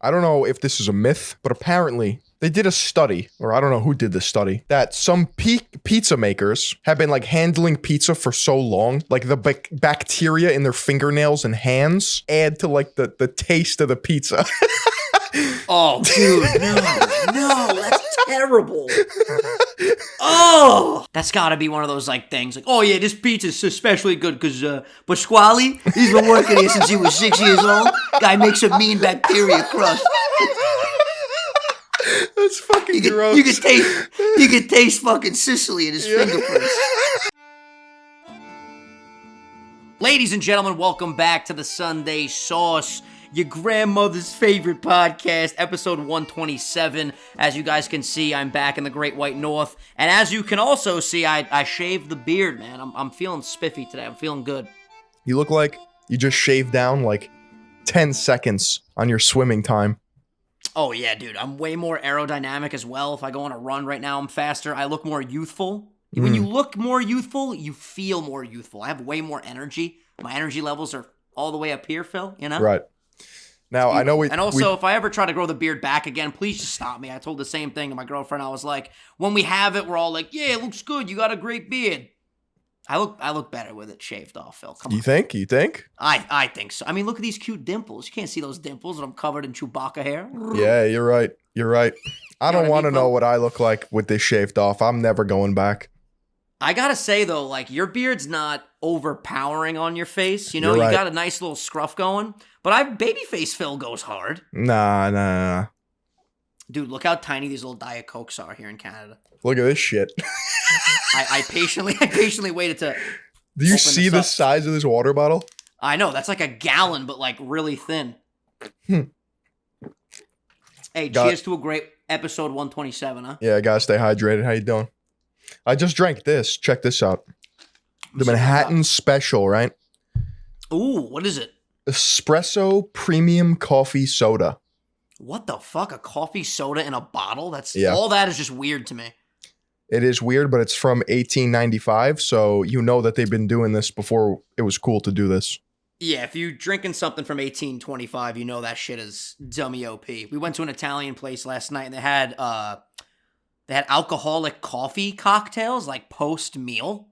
I don't know if this is a myth, but apparently they did a study, or I don't know who did this study, that some pizza makers have been like handling pizza for so long, like the bacteria in their fingernails and hands add to like the taste of the pizza. Oh, dude, no, that's terrible. Oh, that's gotta be one of those like things like, oh yeah, this pizza's especially good because Pasquale, he's been working here since he was 6 years old. Guy makes a mean bacteria crust. That's fucking gross. You can taste fucking Sicily in his fingerprints. Ladies and gentlemen, welcome back to the Sunday Sauce, your grandmother's favorite podcast, episode 127. As you guys can see, I'm back in the Great White North, and as you can also see, I shaved the beard, man. I'm feeling spiffy today. I'm feeling good. You look like you just shaved down like 10 seconds on your swimming time. Oh yeah, dude. I'm way more aerodynamic as well. If I go on a run right now, I'm faster. I look more youthful. When you look more youthful, you feel more youthful. I have way more energy. My energy levels are all the way up here, Phil, you know? Right. Now, I know if I ever try to grow the beard back again, please just stop me. I told the same thing to my girlfriend. I was like, when we have it, we're all like, yeah, it looks good. You got a great beard. I look better with it shaved off, Phil. Come on. You think? I think so. I mean, look at these cute dimples. You can't see those dimples when I'm covered in Chewbacca hair. Yeah, you're right. I don't want to know what I look like with this shaved off. I'm never going back. I gotta say, though, like, your beard's not overpowering on your face. You know, You're right. You got a nice little scruff going. But babyface Phil goes hard. Nah. Dude, look how tiny these little Diet Cokes are here in Canada. Look at this shit. I patiently waited to. Do you see the size of this water bottle? I know, that's like a gallon, but like really thin. Hey, cheers to a great episode 127, huh? Yeah, gotta stay hydrated. How you doing? I just drank this. Check this out. The Manhattan Special, right? Ooh, what is it? Espresso premium coffee soda. What the fuck? A coffee soda in a bottle? Yeah. All that is just weird to me. It is weird, but it's from 1895, so you know that they've been doing this before it was cool to do this. Yeah, if you're drinking something from 1825, you know that shit is dummy OP. We went to an Italian place last night, and they had alcoholic coffee cocktails, like post-meal,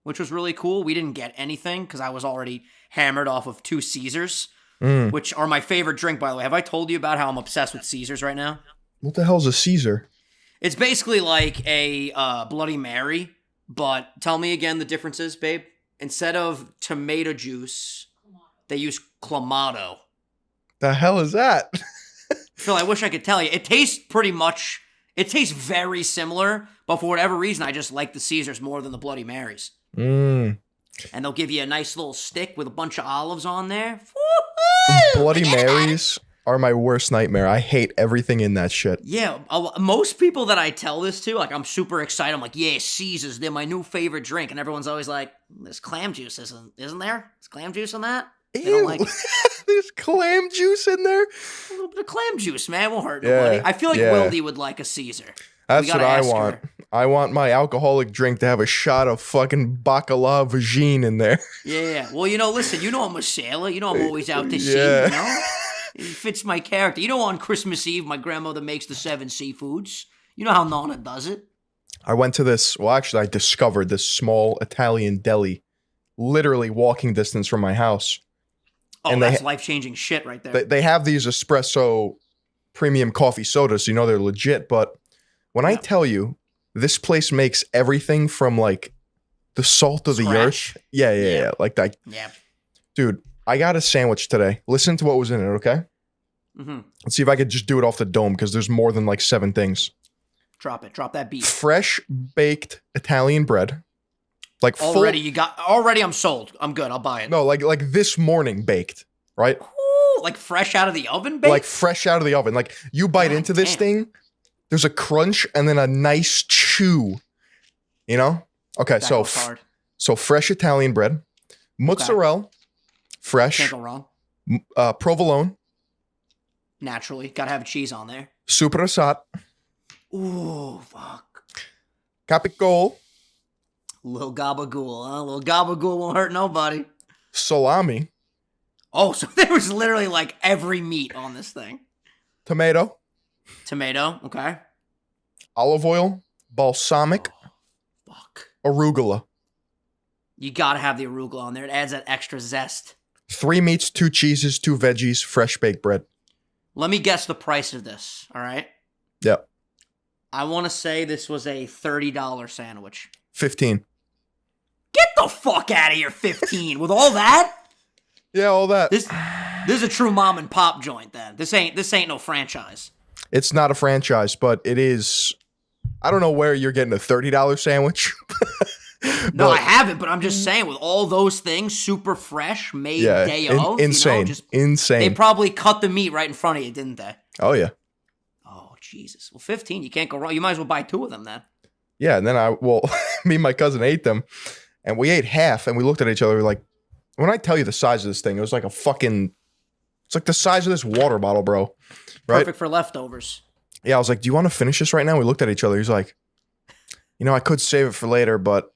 which was really cool. We didn't get anything, because I was already hammered off of 2 Caesars, which are my favorite drink, by the way. Have I told you about how I'm obsessed with Caesars right now? What the hell's a Caesar? It's basically like a Bloody Mary, but tell me again the differences, babe. Instead of tomato juice, they use Clamato. The hell is that? Phil, I wish I could tell you. It tastes very similar, but for whatever reason, I just like the Caesars more than the Bloody Marys. And they'll give you a nice little stick with a bunch of olives on there. Woo-hoo! Bloody Marys are my worst nightmare. I hate everything in that shit. Yeah, most people that I tell this to, like, I'm super excited. I'm like, yeah, Caesars, they're my new favorite drink. And everyone's always like, there's clam juice, isn't there? There's clam juice in that? Ew. They don't like There's clam juice in there? a little bit of clam juice, man. Won't hurt nobody. I feel like Wildy would like a Caesar. That's what I want. Her. I want my alcoholic drink to have a shot of fucking bacala vagine in there. Yeah. Well, listen, I'm a sailor. I'm always out to sea, It fits my character. On Christmas Eve, my grandmother makes the 7 seafoods. You know how Nonna does it. I went to I discovered this small Italian deli, literally walking distance from my house. Oh, and that's life-changing shit right there. They have these espresso premium coffee sodas, so they're legit. But when I tell you, this place makes everything from like the salt of the earth. Yeah. Like that. Yeah. Dude, I got a sandwich today. Listen to what was in it, okay? Mm-hmm. Let's see if I could just do it off the dome because there's more than like 7 things. Drop it. Drop that beat. Fresh baked Italian bread. Like already I'm sold. I'm good. I'll buy it. No, like this morning baked, right? Ooh, like fresh out of the oven baked? Like fresh out of the oven. Like you bite into this thing, there's a crunch and then a nice chew. Okay, so fresh Italian bread, mozzarella, fresh. Can't go wrong. Provolone. Naturally, gotta have cheese on there. Supersat. Ooh, fuck. Capicol. Little gabagool, huh? Little gabagool won't hurt nobody. Salami. Oh, so there was literally like every meat on this thing. tomato, Okay. olive oil, balsamic, Fuck. arugula. You gotta have the arugula on there. It adds that extra zest. 3 meats, 2 cheeses, 2 veggies, fresh baked bread. Let me guess the price of this, all right? Yep. I want to say this was a $30 sandwich. 15. Get the fuck out of here, 15. With all that? Yeah, all that. This is a true mom and pop joint then. This ain't no franchise. It's not a franchise, but it is. I don't know where you're getting a $30 sandwich. No, I haven't, but I'm just saying, with all those things, super fresh, made day of. Insane. Insane. They probably cut the meat right in front of you, didn't they? Oh, yeah. Oh, Jesus. Well, 15, you can't go wrong. You might as well buy 2 of them then. Yeah, and then me and my cousin ate them, and we ate half, and we looked at each other, we were like, when I tell you the size of this thing, it was like it's like the size of this water bottle, bro. Right? Perfect for leftovers. Yeah, I was like, do you want to finish this right now? We looked at each other. He's like, I could save it for later, but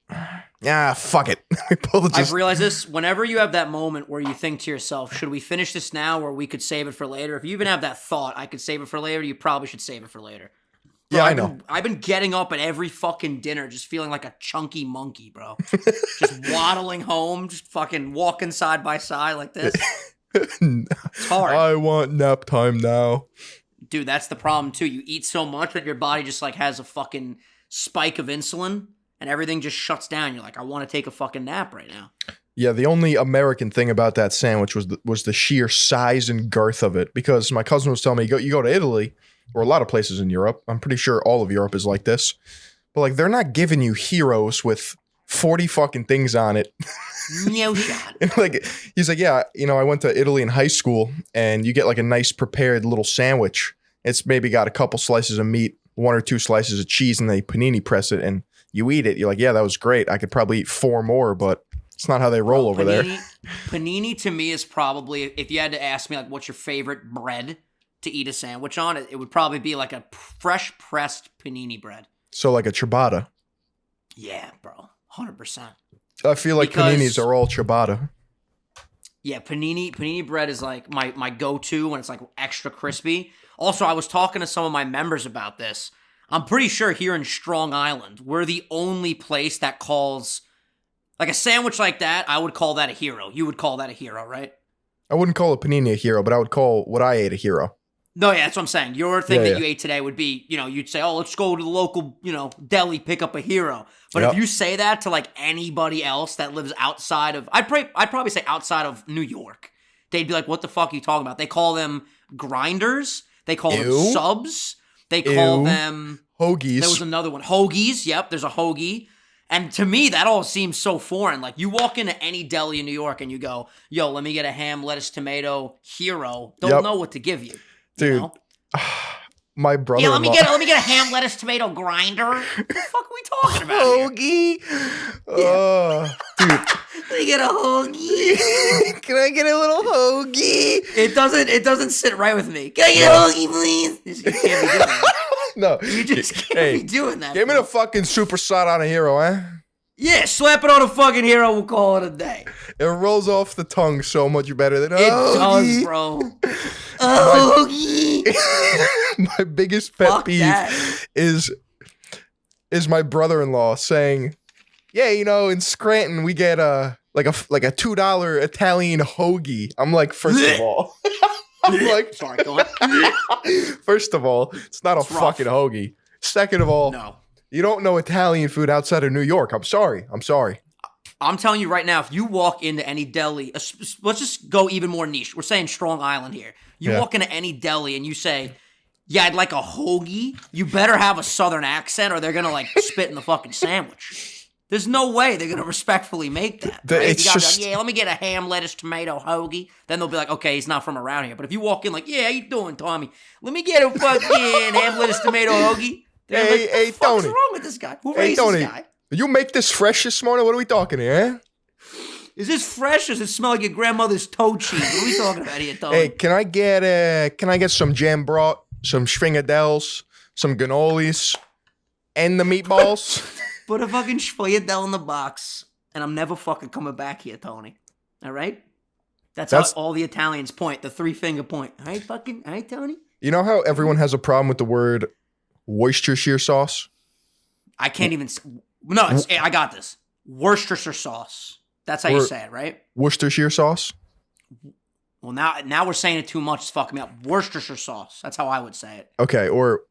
yeah, fuck it. We pulled it. I've realized this. Whenever you have that moment where you think to yourself, should we finish this now or we could save it for later? If you even have that thought, I could save it for later, you probably should save it for later. Bro, yeah, I know. I've been getting up at every fucking dinner just feeling like a chunky monkey, bro. Just waddling home, just fucking walking side by side like this. It's hard. I want nap time now. Dude, that's the problem too. You eat so much that your body just like has a fucking spike of insulin and everything just shuts down. You're like, I want to take a fucking nap right now. Yeah, the only American thing about that sandwich was the sheer size and girth of it. Because my cousin was telling me, you go to Italy, or a lot of places in Europe. I'm pretty sure all of Europe is like this. But like, they're not giving you heroes with 40 fucking things on it. No shot. And like, he's like, yeah, I went to Italy in high school, and you get like a nice prepared little sandwich. It's maybe got a couple slices of meat, 1 or 2 slices of cheese, and they panini press it, and you eat it. You're like, yeah, that was great. I could probably eat 4 more, but it's not how they roll over there. Panini to me is probably, if you had to ask me like what's your favorite bread to eat a sandwich on, it would probably be like a fresh pressed panini bread. So like a ciabatta. Yeah, bro. 100%. I feel like paninis are all ciabatta. Yeah, panini bread is like my go-to when it's like extra crispy. Also, I was talking to some of my members about this. I'm pretty sure here in Strong Island, we're the only place that calls like a sandwich like that. I would call that a hero. You would call that a hero, right? I wouldn't call a panini a hero, but I would call what I ate a hero. No, yeah, that's what I'm saying. Your thing you ate today would be, you'd say, oh, let's go to the local, deli, pick up a hero. But if you say that to like anybody else that lives outside of, I'd probably say outside of New York, they'd be like, what the fuck are you talking about? They call them grinders. They call them subs. They call them Hoagies. There was another one. Hoagies. Yep, there's a hoagie. And to me, that all seems so foreign. Like, you walk into any deli in New York and you go, yo, let me get a ham, lettuce, tomato hero. They'll know what to give you. Dude, my brother. Yeah, let me get a ham, lettuce, tomato grinder. What the fuck are we talking about? Hoagie. Dude. Let me get a hoagie. Can I get a little hoagie? It doesn't sit right with me. Can I get a hoagie, please? You can't be doing that. No, you just can't be doing that. Give me the fucking super side on a hero, eh? Yeah, slap it on a fucking hero. We'll call it a day. It rolls off the tongue so much better than it does, bro. Hoagie. My biggest pet peeve is my brother-in-law saying, "Yeah, in Scranton we get like a $2 Italian hoagie." I'm like, first of all, sorry, go on. First of all, it's not a fucking hoagie. Second of all, no. You don't know Italian food outside of New York. I'm sorry. I'm telling you right now, if you walk into any deli, let's just go even more niche. We're saying Strong Island here. You walk into any deli and you say, yeah, I'd like a hoagie. You better have a southern accent or they're going to like spit in the fucking sandwich. There's no way they're going to respectfully make that. Right? It's just, like, yeah, let me get a ham, lettuce, tomato hoagie. Then they'll be like, okay, he's not from around here. But if you walk in like, yeah, how you doing, Tommy? Let me get a fucking ham, lettuce, tomato hoagie. Hey, Tony. What's wrong with this guy? Who raised this guy? Did you make this fresh this morning? What are we talking here, eh? Is this fresh or does it smell like your grandmother's toe cheese? What are we talking about here, Tony? Hey, can I get some jam brat, some schwingadels, some cannolis, and the meatballs? Put a fucking schwingadel in the box, and I'm never fucking coming back here, Tony. All right? That's how all the Italians point, the 3-finger point. All right, Tony? You know how everyone has a problem with the word Worcestershire sauce? I can't even. No, I got this. Worcestershire sauce. That's how you say it, right? Worcestershire sauce? Well, now we're saying it too much. It's fucking me up. Worcestershire sauce. That's how I would say it. Okay, or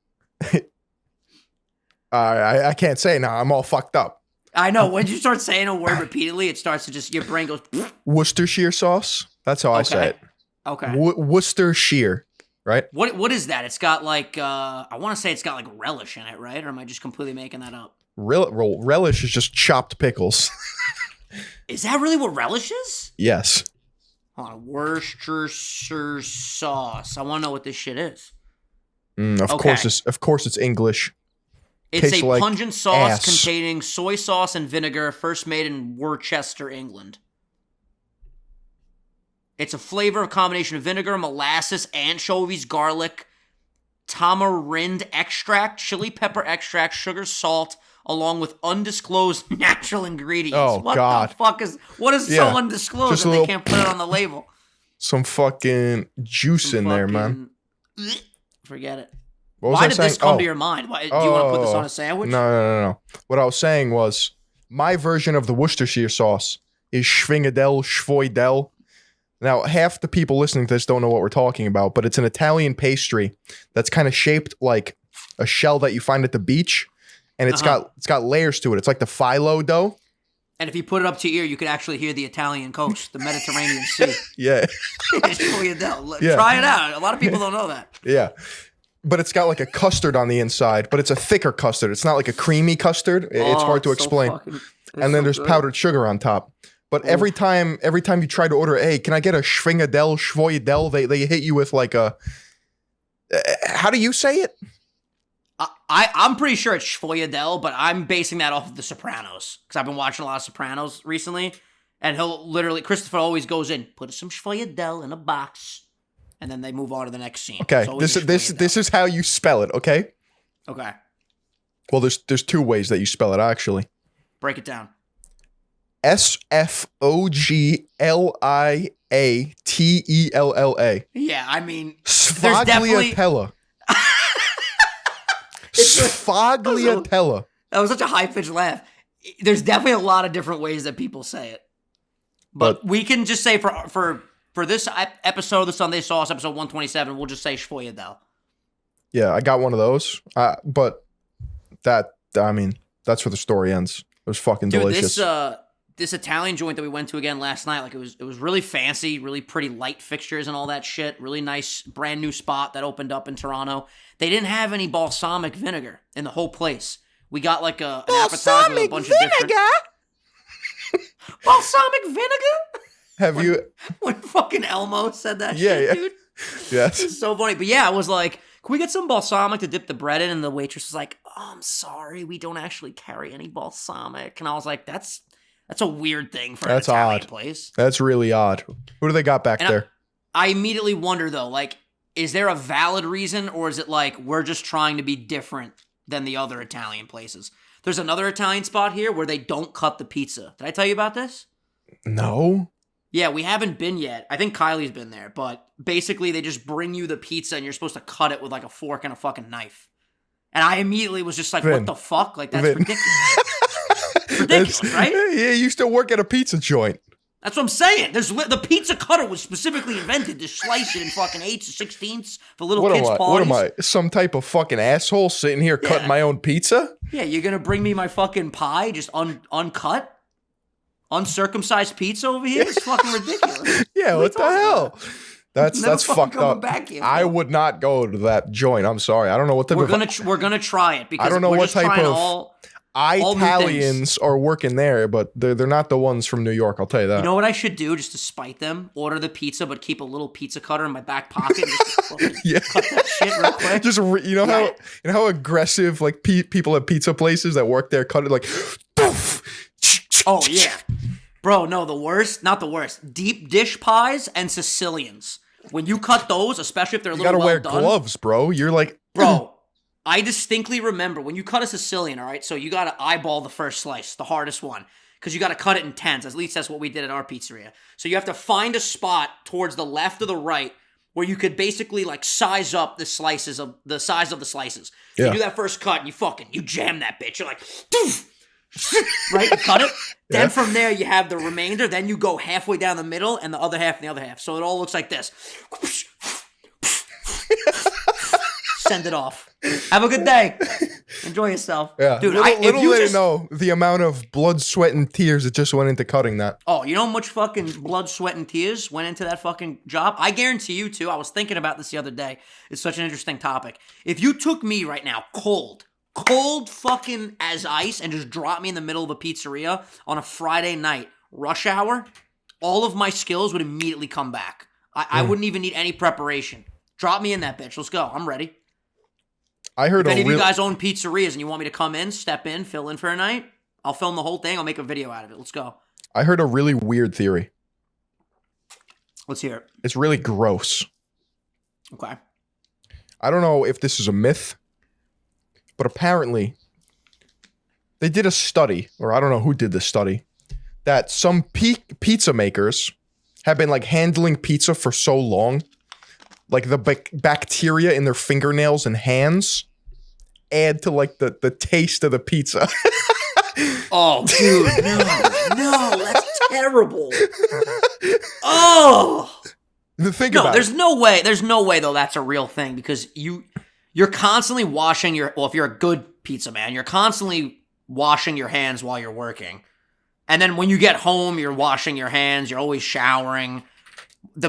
I can't say it now. I'm all fucked up. I know. When you start saying a word repeatedly, it starts to just, your brain goes. Worcestershire sauce? That's how I say it. Okay. Worcestershire, right? What is that? It's got like, I want to say it's got like relish in it, right? Or am I just completely making that up? Relish is just chopped pickles. Is that really what relish is? Yes. Hold on. Worcestershire sauce. I want to know what this shit is. Of course it's English. It's Tastes a like pungent sauce ass. containing soy sauce and vinegar, first made in Worcester, England. It's a flavor of combination of vinegar, molasses, anchovies, garlic, tamarind extract, chili pepper extract, sugar, salt, along with undisclosed natural ingredients. Oh, what God. the fuck is so undisclosed Just that a they little- can't put it on the label? Some fucking juice in there, man. Forget it. What was Why I did saying? this come to your mind? Do you want to put this on a sandwich? No. What I was saying was my version of the Worcestershire sauce is Schwingadel. Now, half the people listening to this don't know what we're talking about, but it's an Italian pastry that's kind of shaped like a shell that you find at the beach, and it's got layers to it. It's like the phyllo dough. And if you put it up to your ear, you could actually hear the Italian coast, the Mediterranean Sea. Yeah. Yeah. Try it out. A lot of people don't know that. Yeah. But it's got like a custard on the inside, but it's a thicker custard. It's not like a creamy custard. It's hard to explain. And then there's powdered sugar on top. But every time you try to order, hey, can I get a Schwoyadel? They hit you with like a. How do you say it? I'm pretty sure it's Schwoyadel, but I'm basing that off of The Sopranos because I've been watching a lot of Sopranos recently, and Christopher always goes in, put some Schwoyadel in a box, and then they move on to the next scene. Okay, this is how you spell it. Okay. Okay. Well, there's two ways that you spell it actually. Break it down. Sfogliatella. Yeah, I mean, Fogleotella. Fogleotella. That was such a high-pitched laugh. There's definitely a lot of different ways that people say it. But we can just say for this episode of the Sunday Sauce, episode 127, we'll just say Schwoyadel. Yeah, I got one of those. But that's where the story ends. It was fucking delicious. This Italian joint that we went to again last night, like it was really fancy, really pretty light fixtures and all that shit. Really nice, brand new spot that opened up in Toronto. They didn't have any balsamic vinegar in the whole place. We got like an appetizer with a bunch of different balsamic vinegar. Have you? When fucking Elmo said that yeah. dude. Yes. It's so funny. But yeah, I was like, can we get some balsamic to dip the bread in? And the waitress was like, oh, I'm sorry, we don't actually carry any balsamic. And I was like, that's a weird thing for an Italian place. That's really odd. Who do they got back there? I immediately wonder, though, like, is there a valid reason, or is it like we're just trying to be different than the other Italian places? There's another Italian spot here where they don't cut the pizza. Did I tell you about this? No. Yeah, we haven't been yet. I think Kylie's been there, but basically they just bring you the pizza and you're supposed to cut it with like a fork and a fucking knife. And I immediately was just like, what the fuck? Like, that's ridiculous. Ridiculous, right? Yeah, you used to work at a pizza joint. That's what I'm saying. The pizza cutter was specifically invented to slice it in fucking 8s or 16ths for little kids' parties. What am I? Some type of fucking asshole sitting here cutting my own pizza? Yeah, you're gonna bring me my fucking pie just uncut? Uncircumcised pizza over here? It's fucking ridiculous. Yeah, what the hell? That's fucked up. Back here, I would not go to that joint. I'm sorry. I don't know what type we're gonna try it because I don't know what type of Italians all are working there, but they're not the ones from New York. I'll tell you that. You know what I should do just to spite them? Order the pizza, but keep a little pizza cutter in my back pocket. And just cut that shit real quick. Just how aggressive like people at pizza places that work there cut it like. Oh yeah, bro. No, not the worst. Deep dish pies and Sicilians. When you cut those, especially if they're a little well done. You gotta wear gloves, bro. You're like, bro. I distinctly remember when you cut a Sicilian, all right? So you got to eyeball the first slice, the hardest one, because you got to cut it in tens. At least that's what we did at our pizzeria. So you have to find a spot towards the left or the right where you could basically like size up the size of the slices. Yeah. You do that first cut and you jam that bitch. You're like, doof, right? You cut it. Then from there you have the remainder. Then you go halfway down the middle and the other half and the other half. So it all looks like this. Send it off. Have a good day. Enjoy yourself. Yeah. Dude, little did I know the amount of blood, sweat, and tears that just went into cutting that. Oh, you know how much fucking blood, sweat, and tears went into that fucking job? I guarantee you, too. I was thinking about this the other day. It's such an interesting topic. If you took me right now, cold fucking as ice, and just dropped me in the middle of a pizzeria on a Friday night, rush hour, all of my skills would immediately come back. I wouldn't even need any preparation. Drop me in that bitch. Let's go. I'm ready. I heard if any of you guys own pizzerias and you want me to come in, step in, fill in for a night, I'll film the whole thing. I'll make a video out of it. Let's go. I heard a really weird theory. Let's hear it. It's really gross. Okay. I don't know if this is a myth, but apparently they did a study, or I don't know who did this study, that some pizza makers have been like handling pizza for so long, like the bacteria in their fingernails and hands add to like the taste of the pizza. Oh, dude, no, that's terrible. Oh, Think about there's no way though that's a real thing, because you're constantly washing if you're a good pizza man, you're constantly washing your hands while you're working. And then when you get home, you're washing your hands, you're always showering.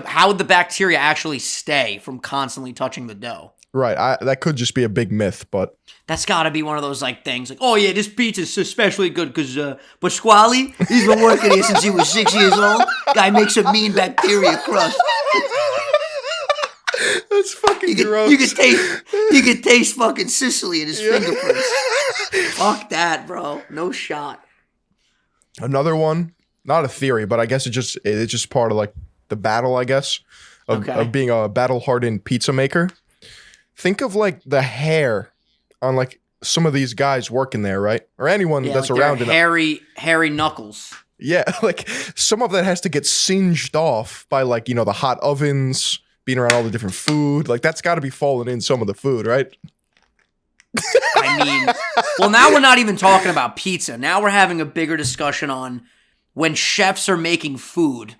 How would the bacteria actually stay from constantly touching the dough? Right, that could just be a big myth, but that's got to be one of those like things like, oh yeah, this pizza's especially good because Pasquale, he's been working here since he was 6 years old. Guy makes a mean bacteria crust. That's fucking gross. You could taste fucking Sicily in his fingerprints. Fuck that, bro. No shot. Another one, not a theory, but I guess it's just part of like the battle, I guess, of being a battle-hardened pizza maker. Think of like the hair on like some of these guys working there, right? Or anyone that's like around it. Hairy knuckles. Yeah, like some of that has to get singed off by like, the hot ovens, being around all the different food. Like that's got to be falling in some of the food, right? I mean, well, now we're not even talking about pizza. Now we're having a bigger discussion on when chefs are making food,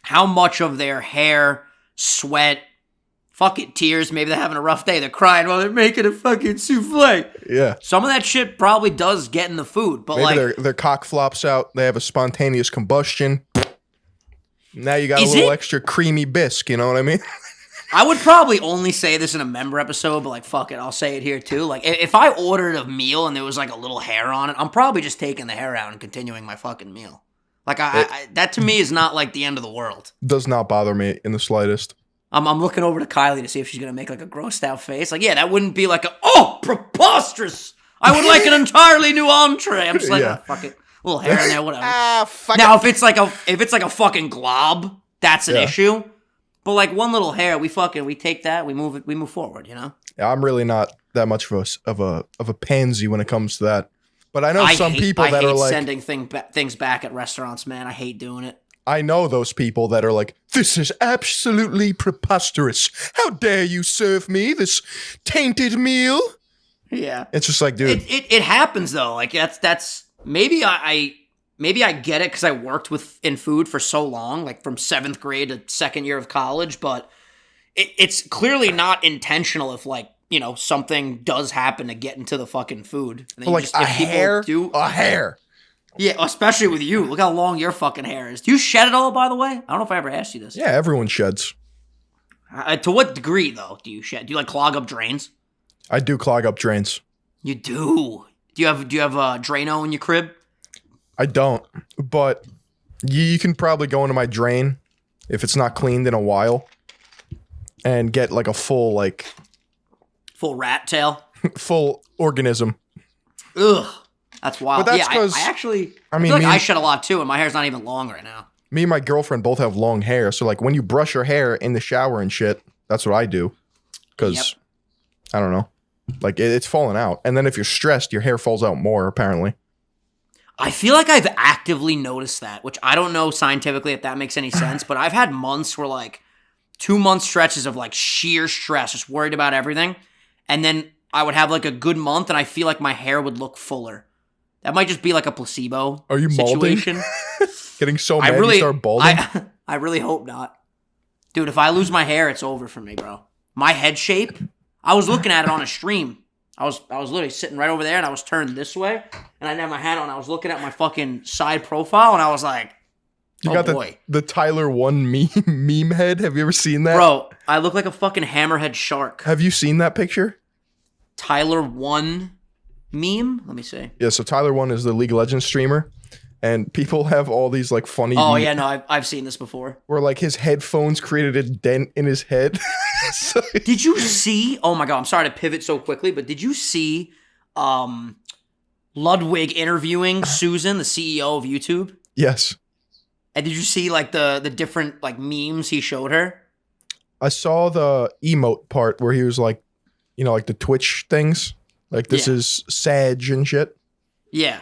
how much of their hair, sweat, fucking tears, maybe they're having a rough day, they're crying while they're making a fucking souffle. Yeah. Some of that shit probably does get in the food, but maybe their cock flops out, they have a spontaneous combustion. Now you got a little extra creamy bisque, you know what I mean? I would probably only say this in a member episode, but like, fuck it, I'll say it here too. Like, if I ordered a meal and there was like a little hair on it, I'm probably just taking the hair out and continuing my fucking meal. Like, that to me is not like the end of the world. Does not bother me in the slightest. I'm looking over to Kylie to see if she's going to make like a grossed out face. Like, yeah, that wouldn't be like preposterous. I would like an entirely new entree. I'm just like, fuck it. A little hair in there, whatever. Fuck now, it. if it's like a fucking glob, that's an issue. But like one little hair, we take that, we move forward, you know? Yeah, I'm really not that much of a pansy when it comes to that. But I know some people that are like sending things back at restaurants, man. I hate doing it. I know those people that are like, this is absolutely preposterous. How dare you serve me this tainted meal? Yeah. It's just like, dude. It happens though. Like that's maybe I get it because I worked in food for so long, like from 7th grade to 2nd year of college, but it's clearly not intentional if like, something does happen to get into the fucking food. And like a hair? A hair. Yeah, especially with you. Look how long your fucking hair is. Do you shed it all, by the way? I don't know if I ever asked you this. Yeah, everyone sheds. To what degree, though, do you shed? Do you, like, clog up drains? I do clog up drains. You do? Do you have a Drano in your crib? I don't, but you can probably go into my drain if it's not cleaned in a while and get, like, a full, like... Full rat tail? Full organism. Ugh. That's wild. But that's because I feel like I shed a lot too, and my hair's not even long right now. Me and my girlfriend both have long hair, so like when you brush your hair in the shower and shit, that's what I do. Because I don't know, like it's falling out, and then if you're stressed, your hair falls out more. Apparently, I feel like I've actively noticed that, which I don't know scientifically if that makes any sense, but I've had months where like 2-month stretches of like sheer stress, just worried about everything. And then I would have like a good month and I feel like my hair would look fuller. That might just be like a placebo Are you situation. balding? Getting so mad you start balding? I really hope not. Dude, if I lose my hair, it's over for me, bro. My head shape, I was looking at it on a stream. I was literally sitting right over there and I was turned this way and I didn't have my hat on. I was looking at my fucking side profile and I was like, you got the Tyler1 meme head. Have you ever seen that? Bro, I look like a fucking hammerhead shark. Have you seen that picture? Tyler1 meme? Let me see. Yeah, so Tyler1 is the League of Legends streamer. And people have all these like funny. Oh yeah, no, I've seen this before. Where like his headphones created a dent in his head. So, did you see? Oh my god, I'm sorry to pivot so quickly, but did you see Ludwig interviewing Susan, the CEO of YouTube? Yes. And did you see like the different like memes he showed her? I saw the emote part where he was like, you know, like the Twitch things, like this is Sag and shit. Yeah.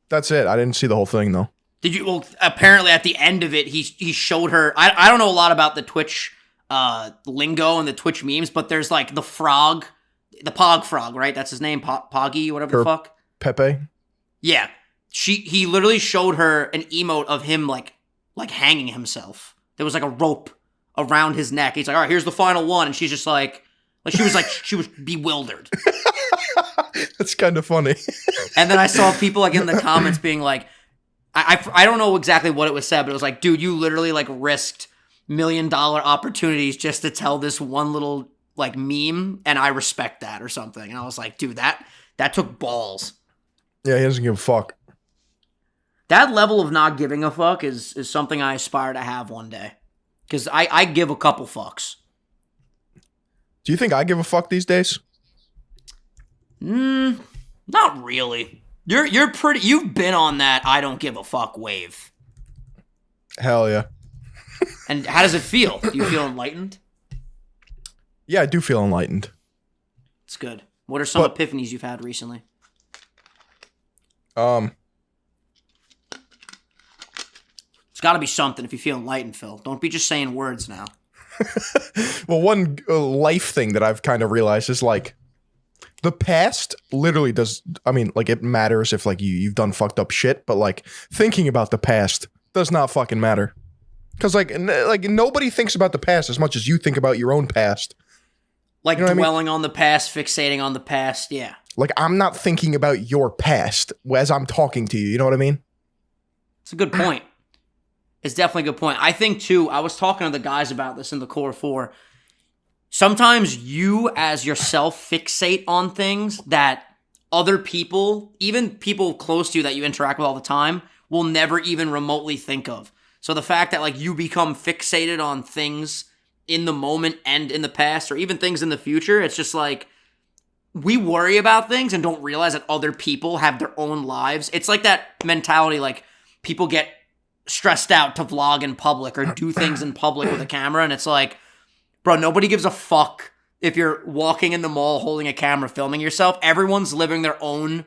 That's it. I didn't see the whole thing though. Did you? Well, apparently at the end of it, he showed her. I don't know a lot about the Twitch lingo and the Twitch memes, but there's like the frog, the Pog frog, right? That's his name, Poggy, whatever the fuck. Pepe. Yeah, he literally showed her an emote of him like hanging himself. There was like a rope around his neck. He's like, all right, here's the final one, and she's just like she was bewildered. That's kind of funny. And then I saw people like in the comments being like, I don't know exactly what it was said, but it was like, dude, you literally like risked $1 million opportunities just to tell this one little like meme, and I respect that or something. And I was like, dude, that took balls. Yeah, he doesn't give a fuck. That level of not giving a fuck is something I aspire to have one day. Because I give a couple fucks. Do you think I give a fuck these days? Not really. You're pretty. You've been on that I don't give a fuck wave. Hell yeah. And how does it feel? Do you feel enlightened? Yeah, I do feel enlightened. It's good. What are some epiphanies you've had recently? It's got to be something if you feel enlightened, Phil. Don't be just saying words now. Well, one life thing that I've kind of realized is like the past literally does. I mean, like it matters if like you've done fucked up shit, but like thinking about the past does not fucking matter. Because like nobody thinks about the past as much as you think about your own past. Like, you know dwelling on the past, fixating on the past, yeah. Like I'm not thinking about your past as I'm talking to you. You know what I mean? It's a good point. It's definitely a good point. I think, too, I was talking to the guys about this in the Core 4. Sometimes you, as yourself, fixate on things that other people, even people close to you that you interact with all the time, will never even remotely think of. So the fact that, like, you become fixated on things in the moment and in the past, or even things in the future, it's just like, we worry about things and don't realize that other people have their own lives. It's like that mentality, like, people get stressed out to vlog in public or do things in public with a camera, and it's like, bro, nobody gives a fuck if you're walking in the mall holding a camera filming yourself. Everyone's living their own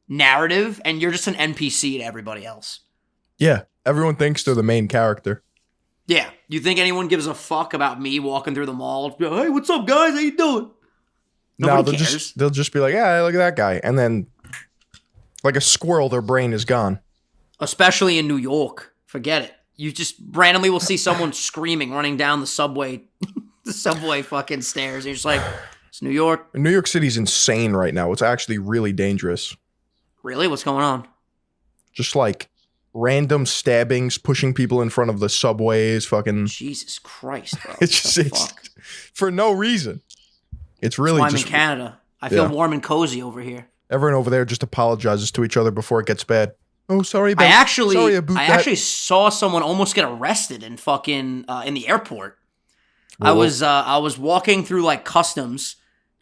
narrative, and you're just an NPC to everybody else. Yeah, everyone thinks they're the main character. Yeah, you think anyone gives a fuck about me walking through the mall? Hey, what's up, guys? How you doing? Nobody cares. They'll just be like, yeah, look at that guy, and then like a squirrel, their brain is gone. Especially in New York. Forget it. You just randomly will see someone screaming, running down the subway fucking stairs. And you're just like, it's New York. New York City's insane right now. It's actually really dangerous. Really? What's going on? Just like random stabbings, pushing people in front of the subways, fucking. Jesus Christ, bro. It's for no reason. It's really That's why I'm in Canada. I feel warm and cozy over here. Everyone over there just apologizes to each other before it gets bad. Oh, sorry about I actually saw someone almost get arrested in fucking in the airport. Whoa. I was walking through like customs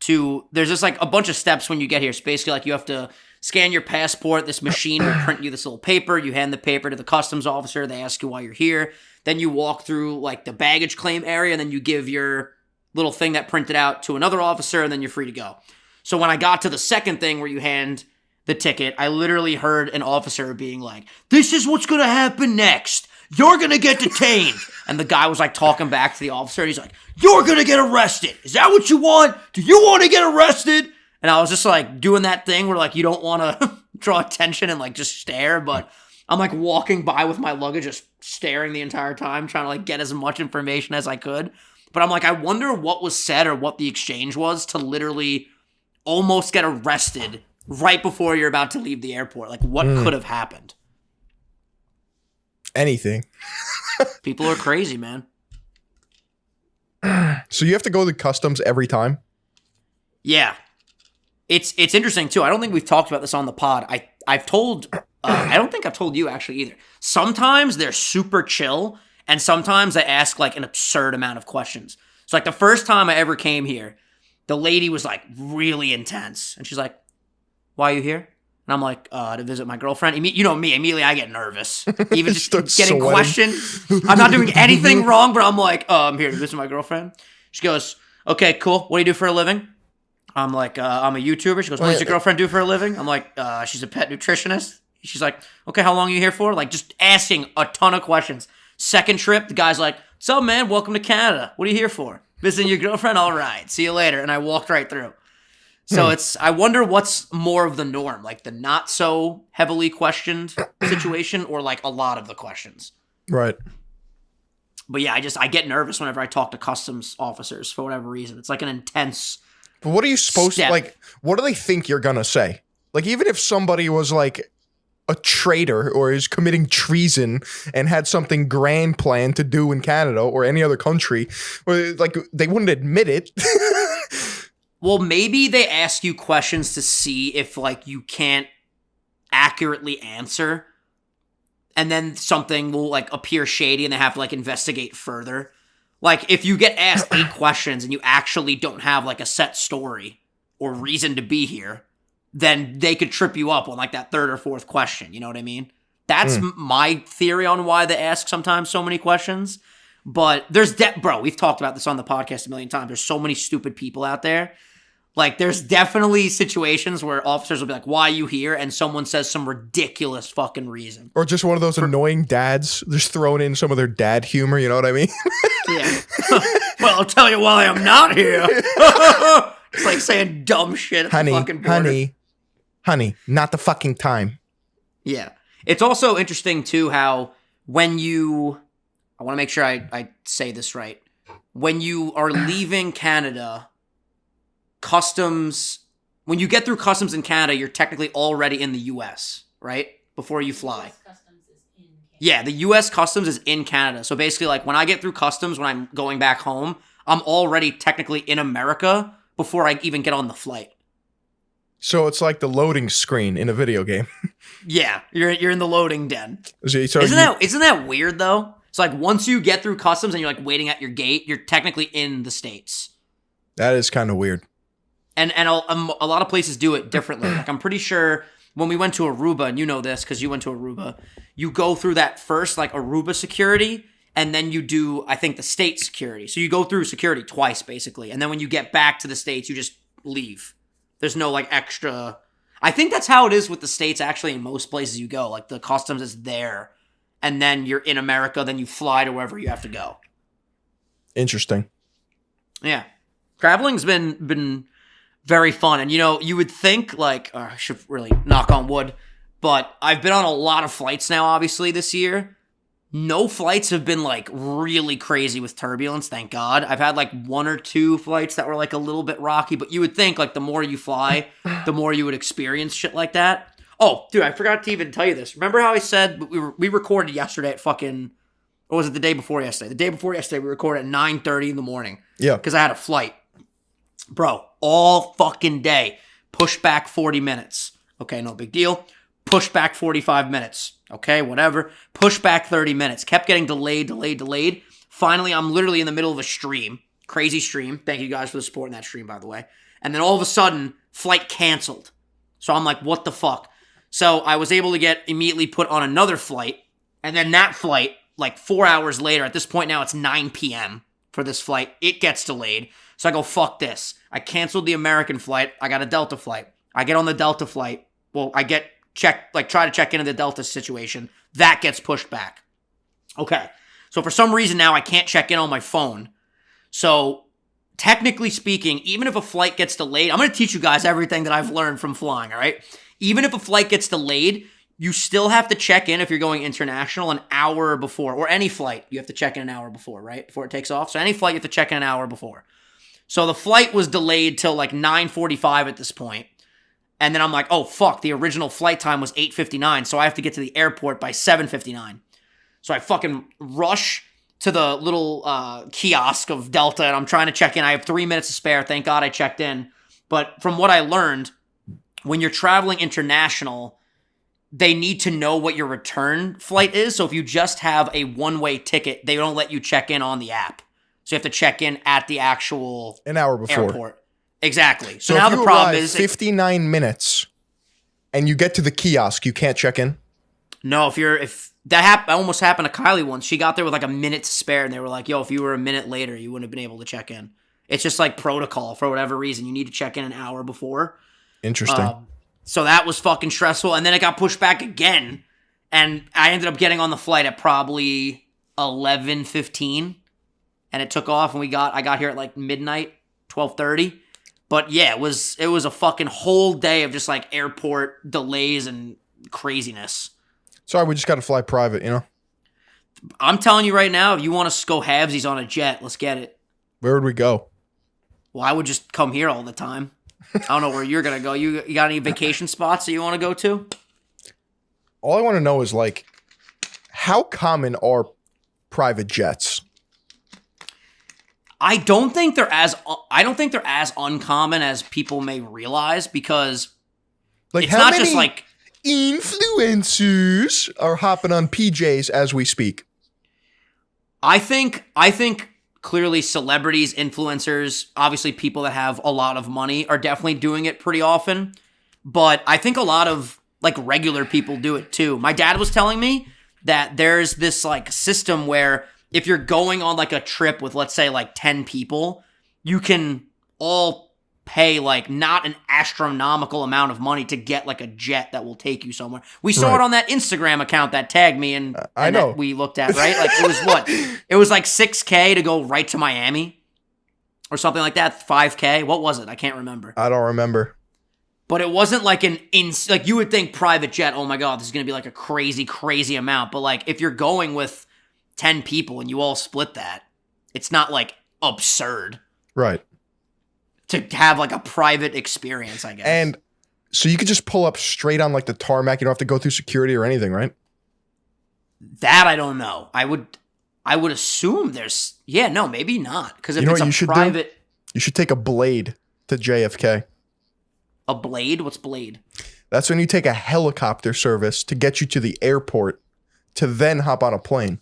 there's just like a bunch of steps when you get here. It's basically like you have to scan your passport. This machine will print you this little paper. You hand the paper to the customs officer. They ask you why you're here. Then you walk through like the baggage claim area, and then you give your little thing that printed out to another officer, and then you're free to go. So when I got to the second thing where you hand the ticket, I literally heard an officer being like, this is what's going to happen next. you're going to get detained. And the guy was like talking back to the officer, and he's like, you're going to get arrested. Is that what you want? Do you want to get arrested? And I was just like doing that thing where like you don't want to draw attention and like just stare, but I'm like walking by with my luggage, just staring the entire time, trying to like get as much information as I could. But I'm like, I wonder what was said or what the exchange was to literally almost get arrested right before you're about to leave the airport. Like, what could have happened? Anything. People are crazy, man. So you have to go to customs every time? Yeah. It's interesting, too. I don't think we've talked about this on the pod. I've told... I don't think I've told you, actually, either. Sometimes they're super chill, and sometimes they ask, like, an absurd amount of questions. So, like, the first time I ever came here, the lady was, like, really intense. And she's like, why are you here? And I'm like, to visit my girlfriend. You know me, immediately I get nervous. Even just getting questioned. I'm not doing anything wrong, but I'm like, I'm here to visit my girlfriend. She goes, okay, cool. What do you do for a living? I'm like, I'm a YouTuber. She goes, what does your girlfriend do for a living? I'm like, she's a pet nutritionist. She's like, okay, how long are you here for? Like, just asking a ton of questions. Second trip, the guy's like, what's up, man? Welcome to Canada. What are you here for? Visiting your girlfriend? All right. See you later. And I walked right through. So I wonder what's more of the norm, like the not so heavily questioned situation or like a lot of the questions. Right. But yeah, I get nervous whenever I talk to customs officers for whatever reason. It's like an intense But what are you supposed to, like, what do they think you're going to say? Like, even if somebody was like a traitor or is committing treason and had something grand planned to do in Canada or any other country, or like they wouldn't admit it. Well, maybe they ask you questions to see if, like, you can't accurately answer, and then something will, like, appear shady and they have to, like, investigate further. Like, if you get asked 8 questions and you actually don't have, like, a set story or reason to be here, then they could trip you up on, like, that 3rd or 4th question, you know what I mean? That's my theory on why they ask sometimes so many questions. But there's, bro, we've talked about this on the podcast a million times. There's so many stupid people out there. Like, there's definitely situations where officers will be like, why are you here? And someone says some ridiculous fucking reason. Or just one of those annoying dads just throwing in some of their dad humor, you know what I mean? Yeah. Well, I'll tell you why I'm not here. It's like saying dumb shit at the fucking border. Honey, not the fucking time. Yeah. It's also interesting, too, how when you... I want to make sure I say this right. When you are leaving Canada... Customs, when you get through customs in Canada, you're technically already in the U.S., right? Before you fly. US customs is in Canada. Yeah, the U.S. customs is in Canada. So basically, like, when I get through customs, when I'm going back home, I'm already technically in America before I even get on the flight. So it's like the loading screen in a video game. Yeah, you're in the loading den. So Isn't that weird, though? It's like, once you get through customs and you're, like, waiting at your gate, you're technically in the States. That is kind of weird. And a lot of places do it differently. Like, I'm pretty sure when we went to Aruba, and you know this because you went to Aruba, you go through that first, like, Aruba security, and then you do, I think, the state security. So you go through security twice, basically. And then when you get back to the States, you just leave. There's no, like, extra... I think that's how it is with the States, actually, in most places you go. Like, the customs is there, and then you're in America, then you fly to wherever you have to go. Interesting. Yeah. Traveling's been very fun. And, you know, you would think, like, I should really knock on wood, but I've been on a lot of flights now, obviously, this year. No flights have been, like, really crazy with turbulence, thank God. I've had, like, 1 or 2 flights that were, like, a little bit rocky, but you would think, like, the more you fly, the more you would experience shit like that. Oh, dude, I forgot to even tell you this. Remember how I said we recorded yesterday at fucking, or was it the day before yesterday? The day before yesterday, we recorded at 9:30 in the morning. Yeah. Because I had a flight. Bro, all fucking day. Push back 40 minutes. Okay, no big deal. Push back 45 minutes. Okay, whatever. Push back 30 minutes. Kept getting delayed. Finally, I'm literally in the middle of a stream. Crazy stream. Thank you guys for the support in that stream, by the way. And then all of a sudden, flight canceled. So I'm like, what the fuck? So I was able to get immediately put on another flight. And then that flight, like 4 hours later, at this point now it's 9 p.m. for this flight. It gets delayed. So I go, fuck this. I canceled the American flight. I got a Delta flight. I get on the Delta flight. Well, I try to check into the Delta situation. That gets pushed back. Okay. So for some reason now I can't check in on my phone. So technically speaking, even if a flight gets delayed, I'm going to teach you guys everything that I've learned from flying, all right? Even if a flight gets delayed, you still have to check in if you're going international an hour before, or any flight, you have to check in an hour before, right? Before it takes off. So any flight, you have to check in an hour before. So the flight was delayed till like 9:45 at this point. And then I'm like, oh, fuck, the original flight time was 8:59, so I have to get to the airport by 7:59. So I fucking rush to the little kiosk of Delta, and I'm trying to check in. I have 3 minutes to spare. Thank God I checked in. But from what I learned, when you're traveling international, they need to know what your return flight is. So if you just have a one-way ticket, they don't let you check in on the app. So you have to check in at the actual an hour before airport. Exactly. So if now you the problem arrive is 59 minutes and you get to the kiosk, you can't check in? No, if that almost happened to Kylie once. She got there with like a minute to spare, and they were like, yo, if you were a minute later, you wouldn't have been able to check in. It's just like protocol for whatever reason. You need to check in an hour before. Interesting. So that was fucking stressful. And then it got pushed back again. And I ended up getting on the flight at probably 11:15. And it took off, and I got here at like midnight, 12:30. But yeah, it was a fucking whole day of just like airport delays and craziness. Sorry, we just got to fly private, you know? I'm telling you right now, if you want to go halvesies on a jet, let's get it. Where would we go? Well, I would just come here all the time. I don't know where you're going to go. You got any vacation spots that you want to go to? All I want to know is, like, how common are private jets? I don't think they're as uncommon as people may realize, because Like, it's how not many just like influencers are hopping on PJs as we speak? I think clearly celebrities, influencers, obviously people that have a lot of money are definitely doing it pretty often. But I think a lot of like regular people do it too. My dad was telling me that there's this like system where if you're going on like a trip with, let's say, like 10 people, you can all pay like not an astronomical amount of money to get like a jet that will take you somewhere. We saw it on that Instagram account that tagged me and I know. that we looked at, right? Like it was what? It was like $6,000 to go right to Miami or something like that. $5,000. What was it? I can't remember. I don't remember. But it wasn't like like you would think private jet, oh my God, this is going to be like a crazy, crazy amount. But like if you're going with 10 people and you all split that, it's not like absurd. Right. To have like a private experience, I guess. And so you could just pull up straight on like the tarmac. You don't have to go through security or anything, right? That I don't know. I would assume maybe not. Because if it's a private... You should take a Blade to JFK. A Blade? What's Blade? That's when you take a helicopter service to get you to the airport to then hop on a plane.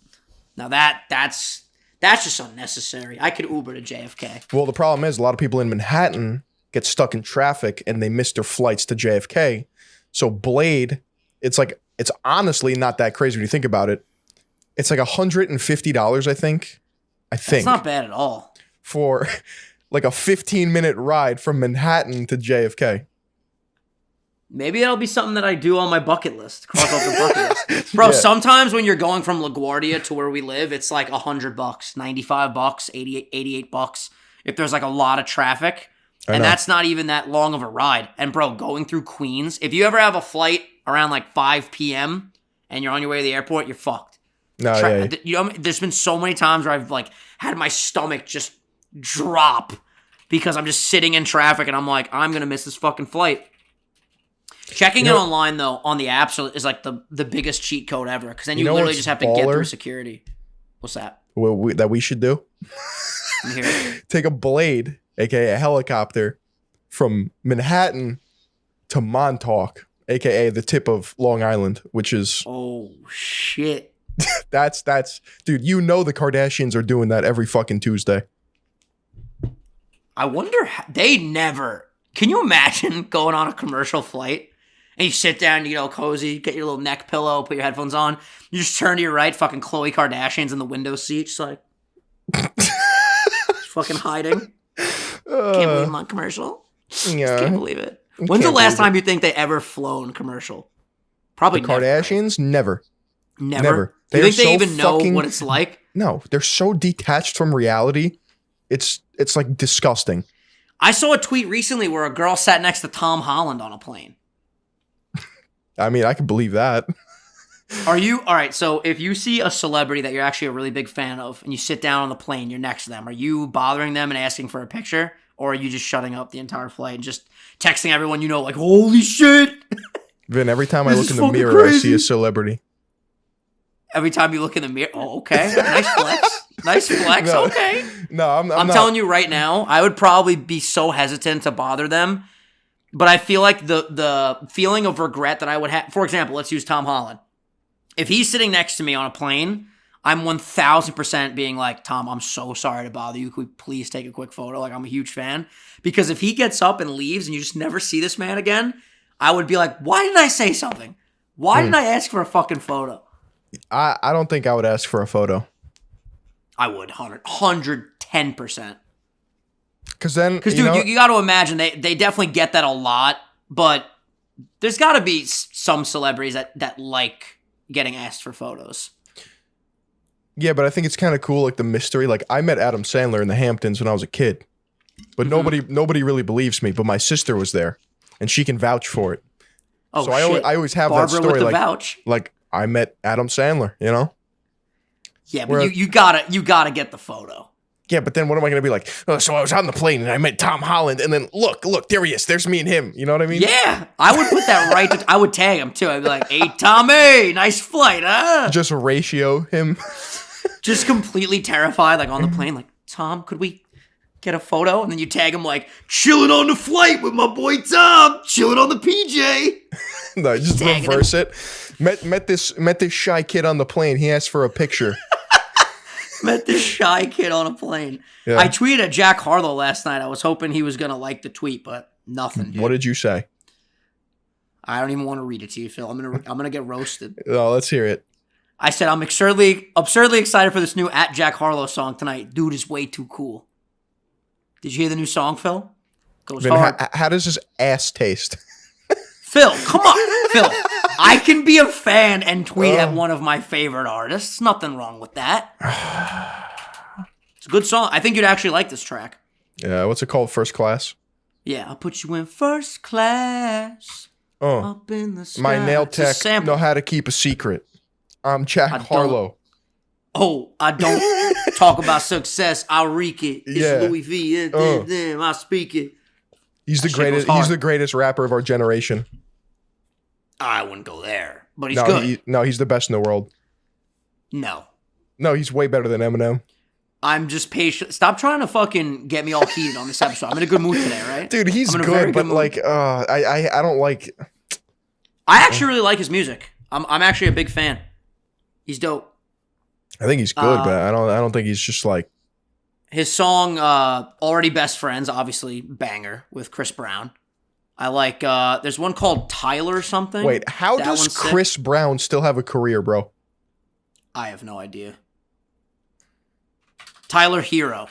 Now that's just unnecessary. I could Uber to JFK. Well, the problem is a lot of people in Manhattan get stuck in traffic and they miss their flights to JFK. So Blade, it's honestly not that crazy when you think about it. It's like $150, I think. That's not bad at all. For like a 15-minute ride from Manhattan to JFK. Maybe that'll be something that I do on my bucket list. Cross off the bucket list. Bro, sometimes when you're going from LaGuardia to where we live, it's like $100, $95, $88. If there's like a lot of traffic. And that's not even that long of a ride. And bro, going through Queens, if you ever have a flight around like 5 p.m. and you're on your way to the airport, you're fucked. You know, there's been so many times where I've like had my stomach just drop because I'm just sitting in traffic and I'm like, I'm going to miss this fucking flight. Checking in online, though, on the apps is like the biggest cheat code ever. Because then you literally just have to get through security. What's that? That we should do? I'm here. Take a Blade, a.k.a. a helicopter, from Manhattan to Montauk, a.k.a. the tip of Long Island, which is... Oh, shit. That's... Dude, you know the Kardashians are doing that every fucking Tuesday. I wonder... They never... Can you imagine going on a commercial flight? And you sit down, cozy, get your little neck pillow, put your headphones on. You just turn to your right, fucking Khloe Kardashian's in the window seat, just like... fucking hiding. Can't believe I'm on commercial. Yeah. Just can't believe it. When's the last time you think they ever flown commercial? Probably the never. Kardashians? Right? Never. Do you think they even know what it's like? No, they're so detached from reality. It's like disgusting. I saw a tweet recently where a girl sat next to Tom Holland on a plane. I mean, I can believe that. All right, so if you see a celebrity that you're actually a really big fan of and you sit down on the plane, you're next to them, are you bothering them and asking for a picture? Or are you just shutting up the entire flight and just texting everyone you know, like, holy shit? Vin, every time I look in the mirror, I see a celebrity. Every time you look in the mirror? Oh, okay. Nice flex. Nice flex. No, okay. No, I'm not. telling you right now, I would probably be so hesitant to bother them. But I feel like the feeling of regret that I would have, for example, let's use Tom Holland. If he's sitting next to me on a plane, I'm 1000% being like, Tom, I'm so sorry to bother you. Could we please take a quick photo? Like, I'm a huge fan. Because if he gets up and leaves and you just never see this man again, I would be like, why didn't I say something? Why didn't I ask for a fucking photo? I don't think I would ask for a photo. I would, 110%. Because dude, you got to imagine, they definitely get that a lot, but there's got to be some celebrities that like getting asked for photos. Yeah, but I think it's kind of cool, like the mystery. Like, I met Adam Sandler in the Hamptons when I was a kid, but nobody really believes me. But my sister was there, and she can vouch for it. Oh, so shit. I always have Barbara that story, with the like vouch. Like, I met Adam Sandler, you know? Yeah, but you gotta get the photo. Yeah, but then what am I going to be like? Oh, so I was on the plane and I met Tom Holland, and then look, there he is. There's me and him. You know what I mean? Yeah, I would put that I would tag him too. I'd be like, hey, Tommy, nice flight, huh? Just ratio him. Just completely terrified, like on the plane, like, Tom, could we get a photo? And then you tag him like, chilling on the flight with my boy Tom, chilling on the PJ. No, just reverse it. Met this shy kid on the plane. He asked for a picture. Met this shy kid on a plane. Yeah. I tweeted at Jack Harlow last night. I was hoping he was going to like the tweet, but nothing, dude. What did you say? I don't even want to read it to you, Phil. I'm gonna get roasted. Oh, let's hear it. I said, I'm absurdly excited for this new at Jack Harlow song tonight. Dude is way too cool. Did you hear the new song, Phil? Goes hard. How does this ass taste? Phil, come on. Phil, I can be a fan and tweet at one of my favorite artists. Nothing wrong with that. It's a good song. I think you'd actually like this track. Yeah, what's it called? First Class? Yeah, I'll put you in first class. Up in the sky. My nail tech know how to keep a secret. I'm Jack Harlow. I don't talk about success. I'll reek it. It's Louis V. I'll speak it. He's the greatest. He's the greatest rapper of our generation. I wouldn't go there, but he's good. He's the best in the world. No, he's way better than Eminem. I'm just patient. Stop trying to fucking get me all heated on this episode. I'm in a good mood today, right? Dude, he's good, but like, I don't like. I actually really like his music. I'm actually a big fan. He's dope. I think he's good, but I don't think he's just like. His song, Already Best Friends, obviously banger with Chris Brown. I like, there's one called Tyler something. Wait, how does Chris Brown still have a career, bro? I have no idea. Tyler Hero.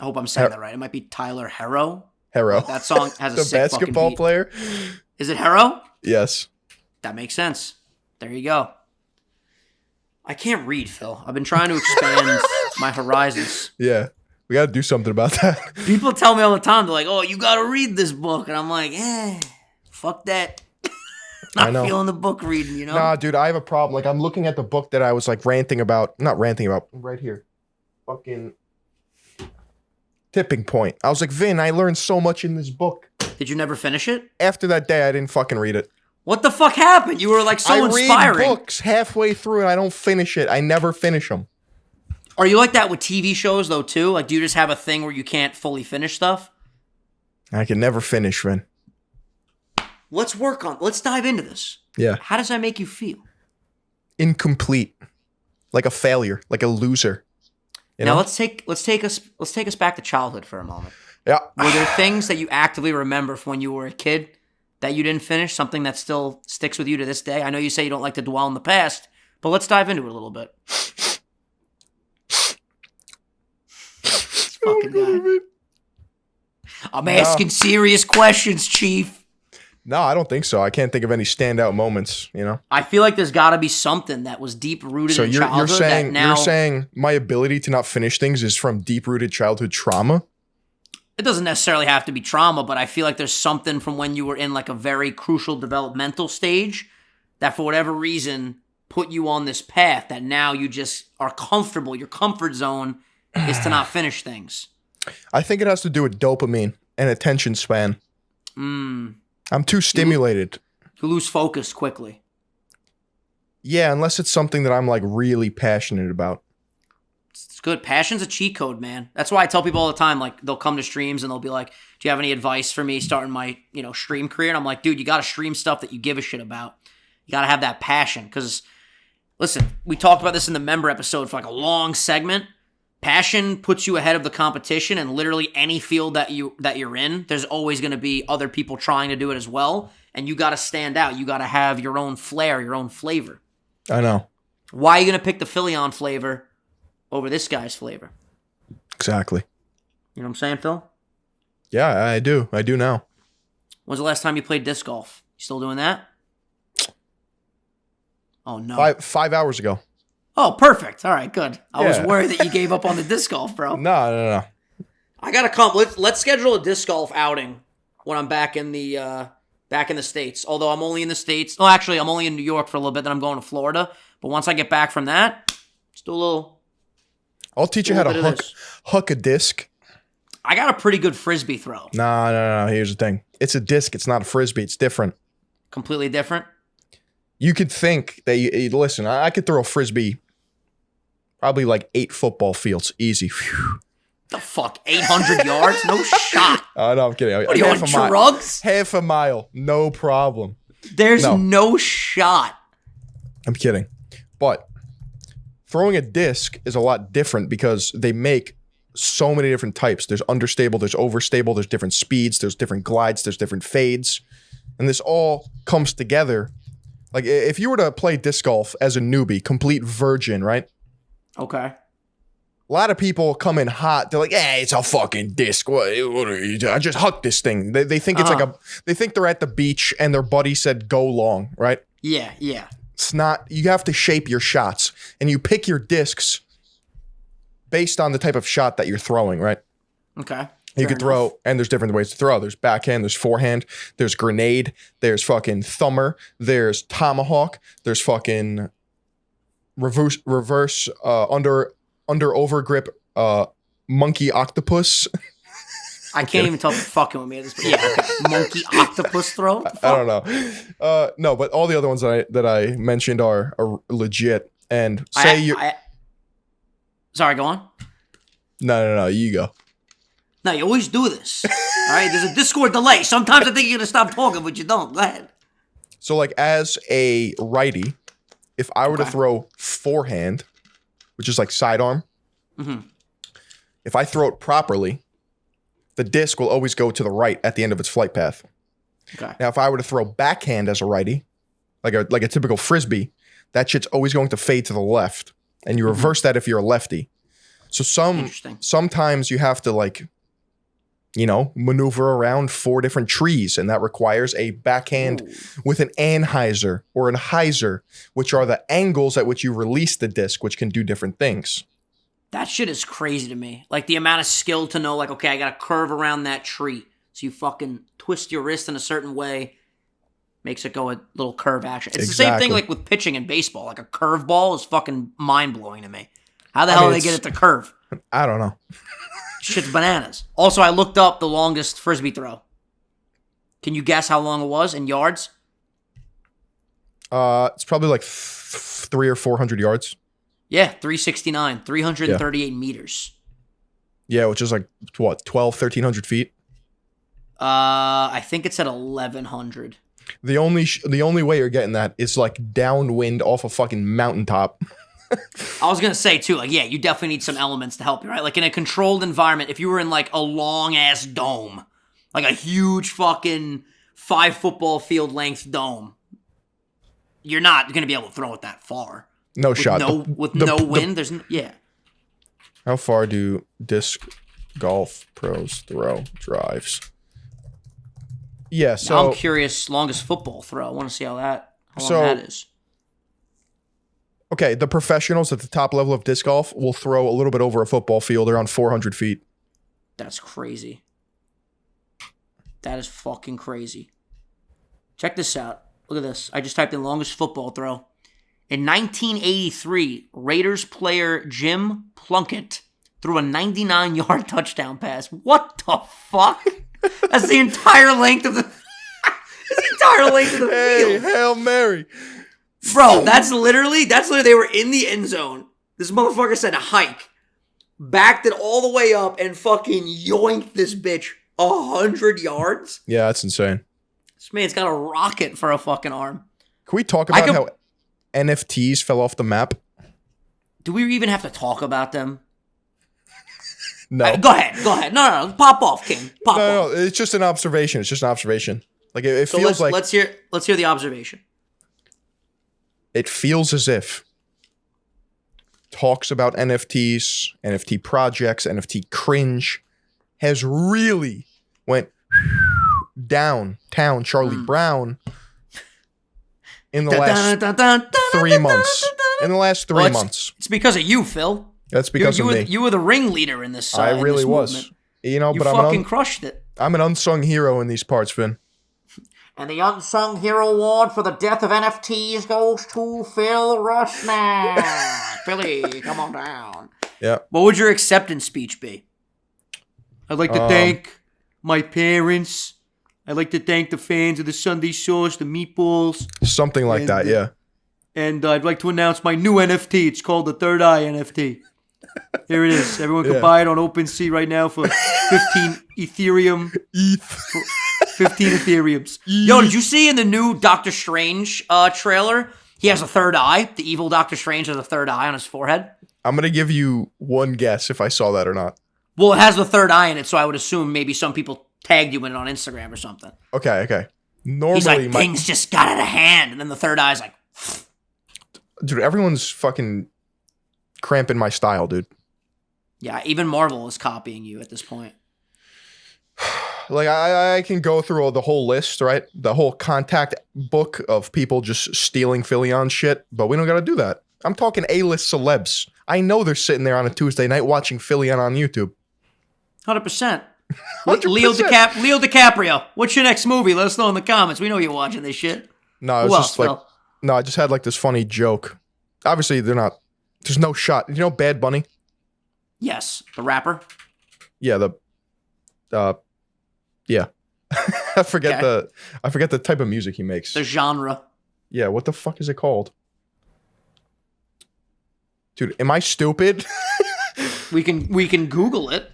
I hope I'm saying that right. It might be Tyler Hero. That song has a sick basketball fucking beat. player? Is it Hero? Yes. That makes sense. There you go. I can't read, Phil. I've been trying to expand my horizons. Yeah. We got to do something about that. People tell me all the time, they're like, oh, you got to read this book. And I'm like, fuck that. Not feeling the book reading, you know? Nah, dude, I have a problem. Like, I'm looking at the book that I was like not ranting about, right here. Fucking Tipping Point. I was like, Vin, I learned so much in this book. Did you never finish it? After that day, I didn't fucking read it. What the fuck happened? You were like so inspiring. I read books halfway through and I don't finish it. I never finish them. Are you like that with TV shows, though, too? Like, do you just have a thing where you can't fully finish stuff? I can never finish, Vin. Let's dive into this. Yeah. How does that make you feel? Incomplete. Like a failure. Like a loser. Now, let's take us back to childhood for a moment. Yeah. Were there things that you actively remember from when you were a kid that you didn't finish? Something that still sticks with you to this day? I know you say you don't like to dwell in the past, but let's dive into it a little bit. Fucking guy. I'm asking serious questions, Chief. No, I don't think so. I can't think of any standout moments, you know? I feel like there's got to be something that was deep-rooted in childhood that now... You're saying my ability to not finish things is from deep-rooted childhood trauma? It doesn't necessarily have to be trauma, but I feel like there's something from when you were in like a very crucial developmental stage that for whatever reason put you on this path that now you just are comfortable. Your comfort zone is to not finish things. I think it has to do with dopamine and attention span. I'm too stimulated. You lose focus quickly. Yeah, unless it's something that I'm like really passionate about. It's good. Passion's a cheat code, man. That's why I tell people all the time, like they'll come to streams and they'll be like, do you have any advice for me starting my, stream career? And I'm like, dude, you got to stream stuff that you give a shit about. You got to have that passion. Because, listen, we talked about this in the member episode for like a long segment. Passion puts you ahead of the competition, and literally any field that you're in, there's always going to be other people trying to do it as well, and you got to stand out. You got to have your own flair, your own flavor. I know. Why are you going to pick the Philly-on flavor over this guy's flavor? Exactly. You know what I'm saying, Phil? Yeah, I do. I do now. When's the last time you played disc golf? You still doing that? Oh, no. 5 hours ago. Oh, perfect. All right, good. I was worried that you gave up on the disc golf, bro. No. I gotta come. Let's schedule a disc golf outing when I'm back in the States. Although I'm only in the States. Oh, actually, I'm only in New York for a little bit. Then I'm going to Florida. But once I get back from that, just do a little. I'll teach you how to hook a disc. I got a pretty good frisbee throw. No. Here's the thing. It's a disc. It's not a frisbee. It's different. Completely different. You could think that listen. I could throw a frisbee. Probably like 8 football fields. Easy. Whew. The fuck? 800 yards? No shot. Oh, no, I'm kidding. What are you on drugs? Half a mile. No problem. There's no shot. I'm kidding. But throwing a disc is a lot different because they make so many different types. There's understable, there's overstable, there's different speeds, there's different glides, there's different fades. And this all comes together. Like if you were to play disc golf as a newbie, complete virgin, right? Okay. A lot of people come in hot. They're like, "Hey, it's a fucking disc. What are you doing? I just hucked this thing." They think it's they think they're at the beach and their buddy said go long, right? Yeah. It's not. You have to shape your shots and you pick your discs based on the type of shot that you're throwing, right? Okay. You could throw, and there's different ways to throw. There's backhand, there's forehand, there's grenade, there's fucking thumber, there's tomahawk, there's fucking reverse under over grip monkey octopus. I can't even tell if you're fucking with me at this point. Yeah, okay. Monkey octopus throw? I don't know. No, but all the other ones that I mentioned are legit. And say sorry, go on. No, you go. No, you always do this. All right, there's a Discord delay. Sometimes I think you're gonna stop talking, but you don't. Go ahead. So like as a righty, if I were to throw forehand, which is like sidearm, if I throw it properly, the disc will always go to the right at the end of its flight path. Okay. Now, if I were to throw backhand as a righty, like a typical frisbee, that shit's always going to fade to the left, and you reverse that if you're a lefty. So sometimes you have to maneuver around 4 different trees, and that requires a backhand with an anhyzer or an hyzer, which are the angles at which you release the disc, which can do different things. That shit is crazy to me. Like the amount of skill to know, like, okay, I got to curve around that tree. So you fucking twist your wrist in a certain way, makes it go a little curve action. It's the same thing like with pitching in baseball. Like a curveball is fucking mind-blowing to me. How the hell do they get it to curve? I don't know. Shit's bananas. Also, I looked up the longest frisbee throw. Can you guess how long it was in yards? It's probably like 300 or 400 yards. Yeah, 369, 338 meters. Yeah, which is like, what, 1,300 feet? I think it's at 1,100. The only way you're getting that is like downwind off a fucking mountaintop. I was going to say, too, like, yeah, you definitely need some elements to help you, right? Like, in a controlled environment, if you were in, like, a long-ass dome, like a huge fucking 5 football field length dome, you're not going to be able to throw it that far. No shot. With no wind, yeah. How far do disc golf pros throw drives? Yeah, Now so I'm curious, longest football throw. I want to see how long So- that is. okay, the professionals at the top level of disc golf will throw a little bit over a football field around 400 feet. That's crazy. That is fucking crazy. Check this out. Look at this. I just typed in longest football throw. In 1983, Raiders player Jim Plunkett threw a 99-yard touchdown pass. What the fuck? That's the entire length of the Hey, field. Hail Mary. Bro, that's literally they were in the end zone. This motherfucker said a hike, backed it all the way up, and fucking yoinked this bitch 100 yards. Yeah, that's insane. This man's got a rocket for a fucking arm. Can we talk about how NFTs fell off the map? Do we even have to talk about them? No. Go ahead. No. Pop off, King. Pop off. No, it's just an observation. It's just an observation. Like it feels like let's hear the observation. it feels as if talks about NFTs, NFT projects, NFT cringe has really went downtown Charlie Brown in the last 3 months. In the last 3 months. It's because of you, Phil. That's because of me. You were the ringleader in this. I really was. Movement. You know, You but fucking crushed it. I'm an unsung hero in these parts, Vin. And the Unsung Hero Award for the death of NFTs goes to Phil Rushman. Philly, come on down. Yeah. What would your acceptance speech be? I'd like to thank my parents. I'd like to thank the fans of the Sunday Sauce, the meatballs. Something like that, yeah. And I'd like to announce my new NFT. It's called the Third Eye NFT. Here it is. Everyone can buy it on OpenSea right now for 15 Ethereum. 15 Ethereums. Yo, did you see in the new Doctor Strange trailer? He has a third eye. The evil Doctor Strange has a third eye on his forehead. I'm going to give you one guess if I saw that or not. Well, it has the third eye in it, so I would assume maybe some people tagged you in it on Instagram or something. Okay. Normally, He's like, things just got out of hand. And then the third eye's like... Dude, everyone's fucking cramping my style, dude. Yeah, even Marvel is copying you at this point. Like, I can go through the whole list, right? The whole contact book of people just stealing Philly-on shit, but we don't got to do that. I'm talking A-list celebs. I know they're sitting there on a Tuesday night watching Philly-on YouTube. 100%. 100%. Leo DiCaprio, what's your next movie? Let us know in the comments. We know you're watching this shit. No, it's just like... Phil? No, I just had like this funny joke. Obviously, they're not... There's no shot. You know Bad Bunny? Yes. The rapper? Yeah, yeah. I forget the type of music he makes. The genre. Yeah, what the fuck is it called? Dude, am I stupid? we can Google it.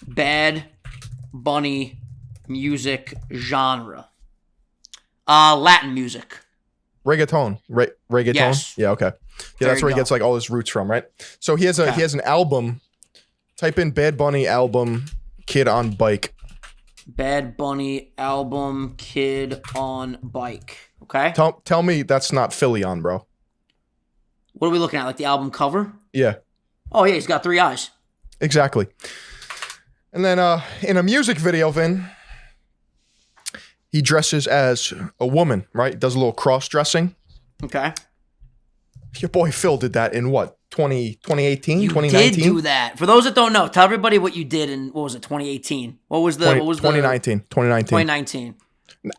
Bad Bunny music genre. Latin music. Reggaeton. Reggaeton? Yes. Yeah, okay. Yeah, that's where he gets like all his roots from, right? So he has an album. Type in Bad Bunny album Kid on Bike. Bad Bunny album Kid on Bike. Okay. Tell me that's not Philly on, bro. What are we looking at? Like the album cover? Yeah. Oh yeah, he's got 3 eyes. Exactly. And then in a music video, Vin, he dresses as a woman, right? Does a little cross-dressing. Okay. Your boy Phil did that in what? 2018? You 2019? did do that. For those that don't know, tell everybody what you did in, what was it, 2018? What was 2019. 2019.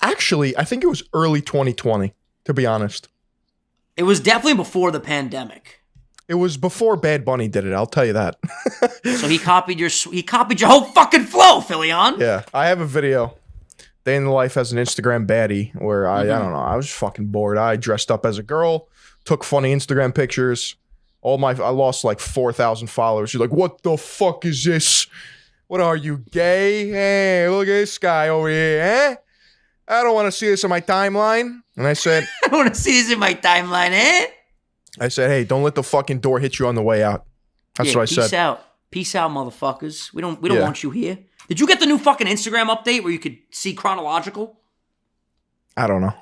Actually, I think it was early 2020, to be honest. It was definitely before the pandemic. It was before Bad Bunny did it, I'll tell you that. So he copied your whole fucking flow, Philly-on. Yeah, I have a video. Day in the Life as an Instagram baddie where I don't know, I was fucking bored. I dressed up as a girl, took funny Instagram pictures. I lost like 4,000 followers. You're like, what the fuck is this? What are you, gay? Hey, look at this guy over here, eh? I don't want to see this on my timeline. And I said, I don't want to see this in my timeline, eh? I said, hey, don't let the fucking door hit you on the way out. That's what I said. Peace out. Peace out, motherfuckers. We don't want you here. Did you get the new fucking Instagram update where you could see chronological? I don't know.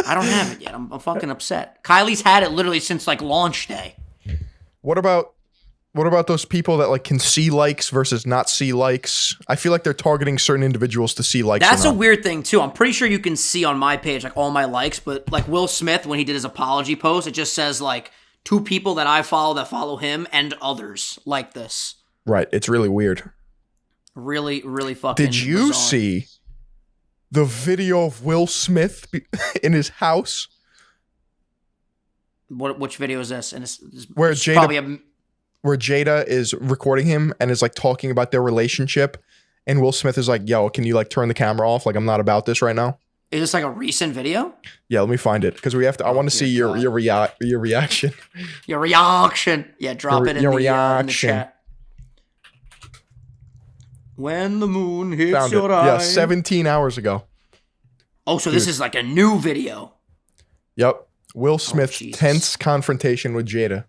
I don't have it yet. I'm fucking upset. Kylie's had it literally since like launch day. What about What about those people that like can see likes versus not see likes? I feel like they're targeting certain individuals to see likes. That's a weird thing too. I'm pretty sure you can see on my page like all my likes, but like Will Smith, when he did his apology post, it just says like 2 people that I follow that follow him and others like this. Right. It's really weird. Really, really fucking Did you bizarre. see the video of Will Smith in his house? Which video is this? And it's Where it's Jada, probably where Jada is recording him and is like talking about their relationship, and Will Smith is like, "Yo, can you like turn the camera off? Like, I'm not about this right now." Is this like a recent video? Yeah, let me find it because we have to. I want to see your reaction. Your reaction. Yeah, drop it in the chat. When the moon hits Found your it. eye. Yeah, 17 hours ago. Oh, so this is like a new video. Yep. Will Smith's Jesus. tense confrontation with Jada.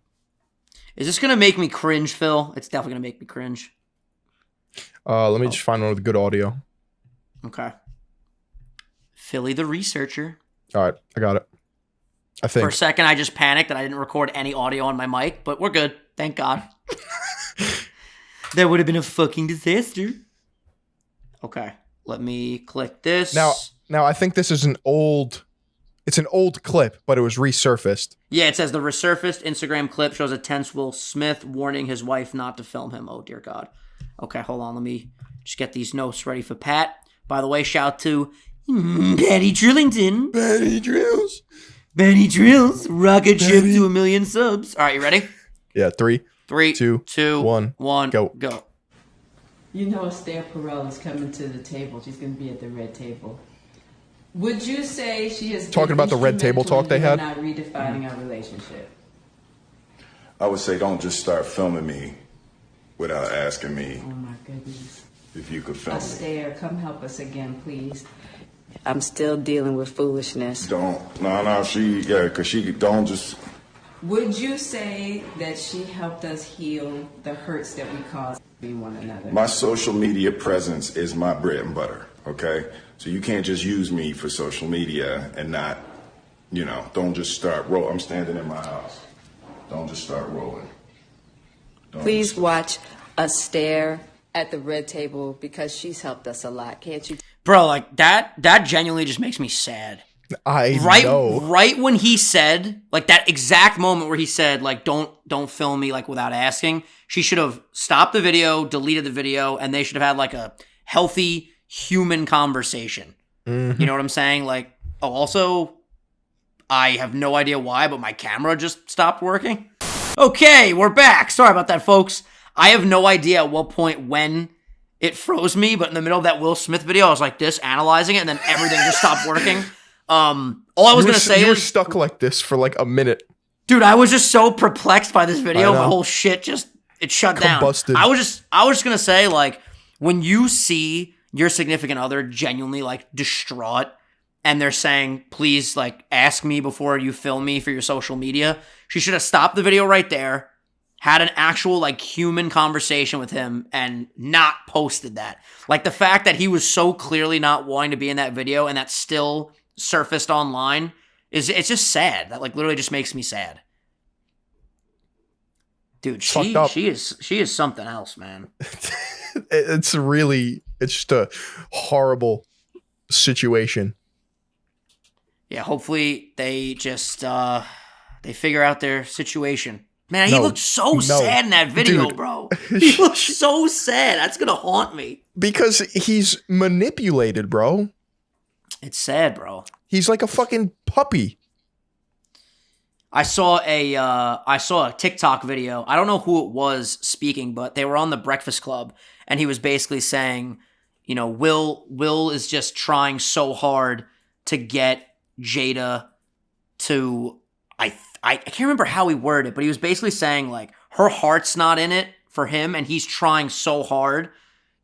Is this going to make me cringe, Phil? It's definitely going to make me cringe. Let me just find one with good audio. Okay. Philly the researcher. All right, I got it. I think. For a second, I just panicked that I didn't record any audio on my mic, but we're good. Thank God. That would have been a fucking disaster. Okay. Let me click this. Now I think this is an old clip, but it was resurfaced. Yeah, it says the resurfaced Instagram clip shows a tense Will Smith warning his wife not to film him. Oh, dear God. Okay, hold on. Let me just get these notes ready for Pat. By the way, shout to Patty Trillington. Patty Drills. Patty Drills. Rocket ship to 1 million subs. All right, you ready? Yeah, 3, 2, 1, go. You know Esther Perel is coming to the table. She's going to be at the red table. Would you say she has talking about the red table talk they had? Not redefining our relationship. I would say don't just start filming me without asking me Oh my goodness. if you could film me. Esther, come help us again, please. I'm still dealing with foolishness. Because she don't just. Would you say that she helped us heal the hurts that we caused one another? My social media presence is my bread and butter, okay? So you can't just use me for social media and not, don't just start rolling. I'm standing in my house. Don't just start rolling. Please watch Esther at the red table because she's helped us a lot. Can't you? Bro, like that genuinely just makes me sad. I know. Right when he said, like that exact moment where he said, like, don't film me like without asking, she should have stopped the video, deleted the video, and they should have had like a healthy human conversation. Mm-hmm. You know what I'm saying? Like, oh, also, I have no idea why, but my camera just stopped working. Okay, we're back. Sorry about that, folks. I have no idea at what point when it froze me, but in the middle of that Will Smith video, I was like this, analyzing it, and then everything just stopped working. All I was going to say you were is... stuck like this for like a minute. Dude, I was just so perplexed by this video. I know. My whole shit it shut Combusted. down. I was just going to say, like, when you see your significant other genuinely, like, distraught, and they're saying, please, like, ask me before you film me for your social media, she should have stopped the video right there, had an actual, like, human conversation with him, and not posted that. Like, the fact that he was so clearly not wanting to be in that video, and that still surfaced online, it's just sad. That, like, literally just makes me sad. Dude, she is something else, man. It's just a horrible situation. Yeah, hopefully they just they figure out their situation. Man, he looked so sad in that video, dude. bro. He looked so sad. That's gonna haunt me. Because he's manipulated, bro. It's sad, bro. He's like a fucking puppy. I saw a TikTok video. I don't know who it was speaking, but they were on the Breakfast Club, and he was basically saying, you know, Will is just trying so hard to get Jada to, I can't remember how he worded it, but he was basically saying, like, her heart's not in it for him, and he's trying so hard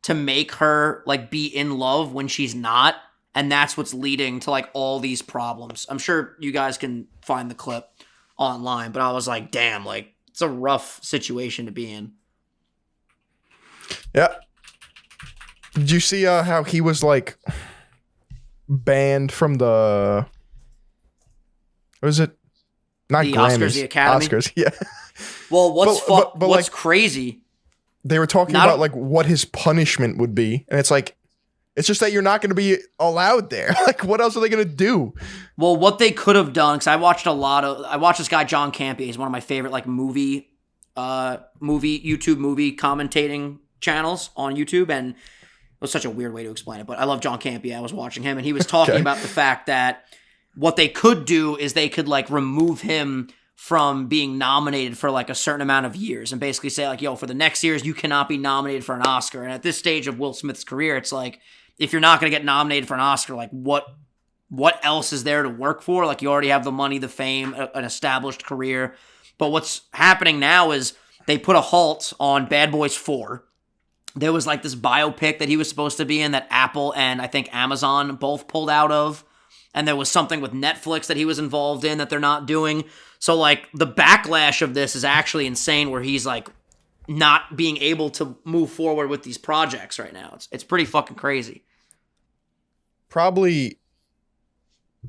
to make her, like, be in love when she's not, and that's what's leading to, like, all these problems. I'm sure you guys can find the clip online, but I was like, damn, like, it's a rough situation to be in. Yeah. Did you see how he was, like, banned from the... What is it? Not The Grammys. Oscars, the Academy? Oscars, yeah. Well, but what's like, crazy? They were talking about like what his punishment would be, and it's like, it's just that you're not going to be allowed there. Like, what else are they going to do? Well, what they could have done, because I watched this guy John Campea. He's one of my favorite like movie commentating channels on YouTube, and it was such a weird way to explain it, but I love John Campea. I was watching him, and he was talking about the fact that what they could do is they could like remove him from being nominated for like a certain amount of years, and basically say like, yo, for the next years you cannot be nominated for an Oscar. And at this stage of Will Smith's career, it's like, if you're not going to get nominated for an Oscar, like what else is there to work for? Like, you already have the money, the fame, an established career. But what's happening now is they put a halt on Bad Boys 4. There was like this biopic that he was supposed to be in that Apple and I think Amazon both pulled out of. And there was something with Netflix that he was involved in that they're not doing. So like the backlash of this is actually insane, where he's like not being able to move forward with these projects right now. It's pretty fucking crazy. Probably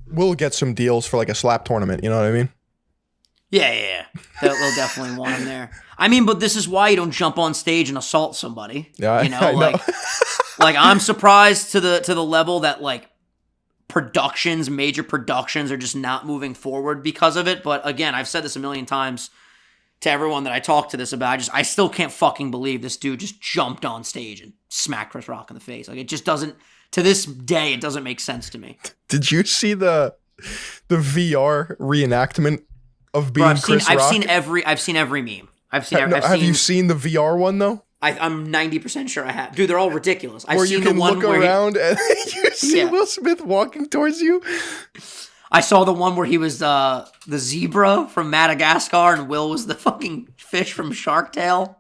will get some deals for like a slap tournament. You know what I mean? Yeah. They'll definitely want him there. I mean, but this is why you don't jump on stage and assault somebody. Yeah, you know, I like, know. like I'm surprised to the level that like major productions are just not moving forward because of it. But again, I've said this a million times to everyone that I talk to this about. I still can't fucking believe this dude just jumped on stage and smacked Chris Rock in the face. Like, it just doesn't, to this day, it doesn't make sense to me. Did you see the VR reenactment of being Chris Rock? I've seen every meme. Have you seen the VR one though? I'm 90% sure I have. Dude, they're all ridiculous. Where you can look around and you see Will Smith walking towards you. I saw the one where he was the zebra from Madagascar and Will was the fucking fish from Shark Tale.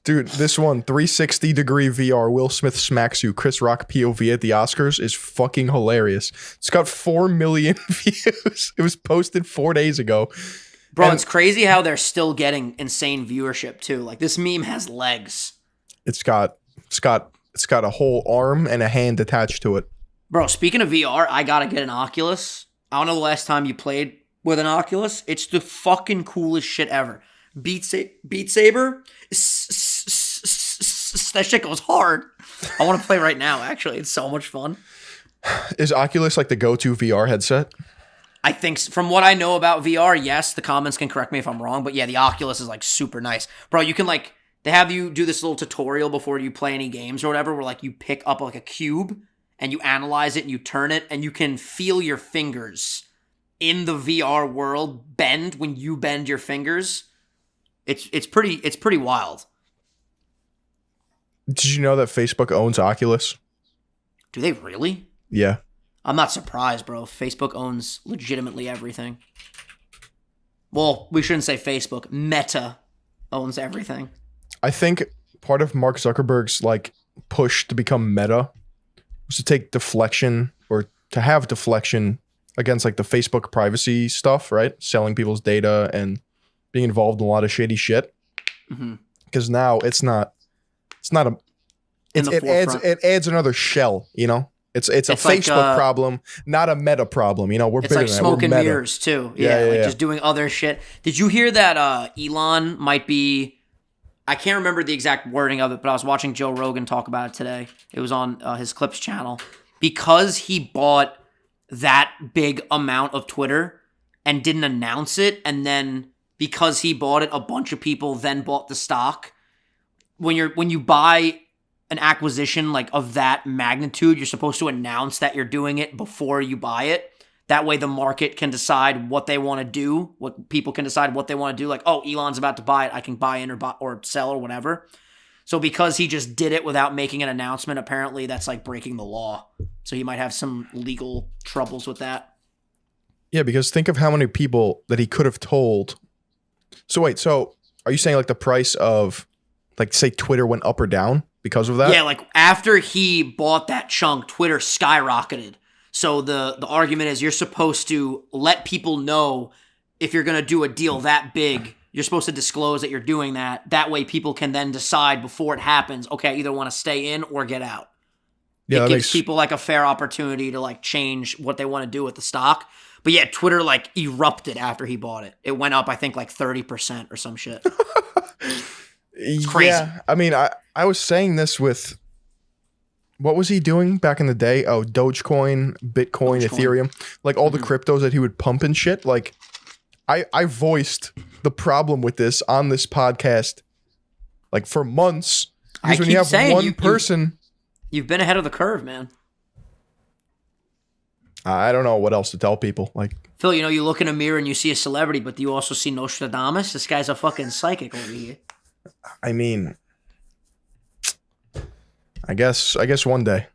Dude, this one, 360-degree VR, Will Smith smacks you, Chris Rock POV at the Oscars, is fucking hilarious. It's got 4 million views. It was posted 4 days ago. Bro, it's crazy how they're still getting insane viewership too. Like, this meme has legs. It's got a whole arm and a hand attached to it. Bro, speaking of VR, I gotta get an Oculus. I don't know the last time you played with an Oculus. It's the fucking coolest shit ever. Beat Saber, that shit goes hard. I want to play right now, actually. It's so much fun. Is Oculus like the go-to VR headset? I think, from what I know about VR, yes. The comments can correct me if I'm wrong, but yeah, the Oculus is like super nice. Bro, you can like, they have you do this little tutorial before you play any games or whatever, where like you pick up like a cube and you analyze it and you turn it and you can feel your fingers in the VR world bend when you bend your fingers. It's pretty wild. Did you know that Facebook owns Oculus? Do they really? Yeah. I'm not surprised, bro. Facebook owns legitimately everything. Well, we shouldn't say Facebook. Meta owns everything. I think part of Mark Zuckerberg's like push to become Meta was to take deflection, or to have deflection against like the Facebook privacy stuff, right? Selling people's data and being involved in a lot of shady shit. Because now it adds another shell, you know? It's a Facebook like, problem, not a Meta problem. You know, we're bigger like than smoke that. and mirrors too. Yeah, just doing other shit. Did you hear that Elon might be, I can't remember the exact wording of it, but I was watching Joe Rogan talk about it today. It was on his Clips channel. Because he bought that big amount of Twitter and didn't announce it, and then because he bought it, a bunch of people then bought the stock. When you buy an acquisition like of that magnitude, you're supposed to announce that you're doing it before you buy it. That way the market can decide what they want to do, what people can decide what they want to do. Like, oh, Elon's about to buy it, I can buy in or sell or whatever. So because he just did it without making an announcement, apparently that's like breaking the law. So he might have some legal troubles with that. Yeah, because think of how many people that he could have told. So wait, so are you saying like the price of, like, say Twitter went up or down because of that? Yeah, like after he bought that chunk, Twitter skyrocketed. So the argument is you're supposed to let people know if you're going to do a deal that big. You're supposed to disclose that you're doing that. That way people can then decide before it happens, okay, I either want to stay in or get out. Yeah, it gives people like a fair opportunity to like change what they want to do with the stock. But yeah, Twitter like erupted after he bought it. It went up, I think, like 30% or some shit. It's crazy. Yeah, I mean, I was saying this with, what was he doing back in the day? Oh, Dogecoin, Bitcoin, Ethereum, like all the cryptos that he would pump and shit. Like, I voiced the problem with this on this podcast, like for months. Because when you have one person, you've been ahead of the curve, man. I don't know what else to tell people. Like, Phil, you know, you look in a mirror and you see a celebrity, but do you also see Nostradamus? This guy's a fucking psychic over here. I mean, I guess one day.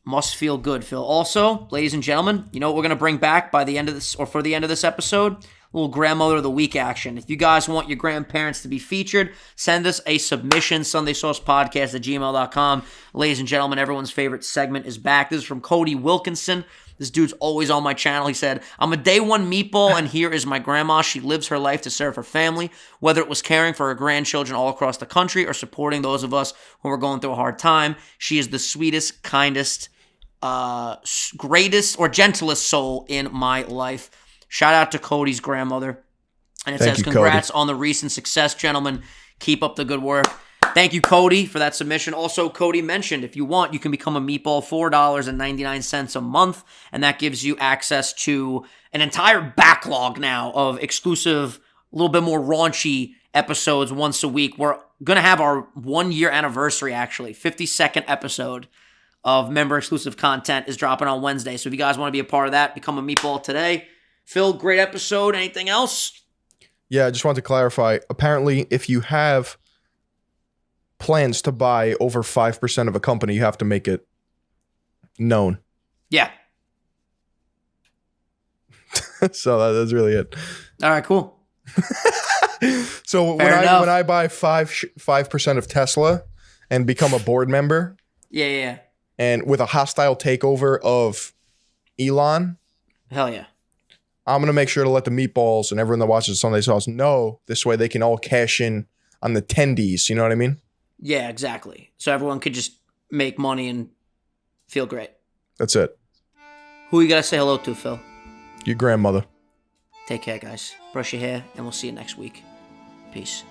Must feel good, Phil. Also, ladies and gentlemen, you know what we're gonna bring back by the end of this, or for the end of this episode? A little grandmother of the week action. If you guys want your grandparents to be featured, send us a submission, sundaysaucepodcast@gmail.com. Ladies and gentlemen, everyone's favorite segment is back. This is from Cody Wilkinson. This dude's always on my channel. He said, I'm a day one meatball, and here is my grandma. She lives her life to serve her family, whether it was caring for her grandchildren all across the country or supporting those of us who are going through a hard time. She is the sweetest, kindest, greatest, or gentlest soul in my life. Shout out to Cody's grandmother. And it says, congrats on the recent success, gentlemen. Keep up the good work. Thank you, Cody, for that submission. Also, Cody mentioned, if you want, you can become a meatball, $4.99 a month, and that gives you access to an entire backlog now of exclusive, a little bit more raunchy episodes once a week. We're going to have our 1 year anniversary, actually. 52nd episode of member-exclusive content is dropping on Wednesday. So if you guys want to be a part of that, become a meatball today. Phil, great episode. Anything else? Yeah, I just wanted to clarify. Apparently, if you have plans to buy over 5% of a company, you have to make it known. Yeah. So that's really it. All right, cool. So when I buy 5% of Tesla and become a board member, yeah, and with a hostile takeover of Elon, hell yeah, I'm gonna make sure to let the meatballs and everyone that watches Sunday Sauce know. This way, they can all cash in on the tendies. You know what I mean? Yeah, exactly. So everyone could just make money and feel great. That's it. Who you gotta say hello to, Phil? Your grandmother. Take care, guys. Brush your hair, and we'll see you next week. Peace.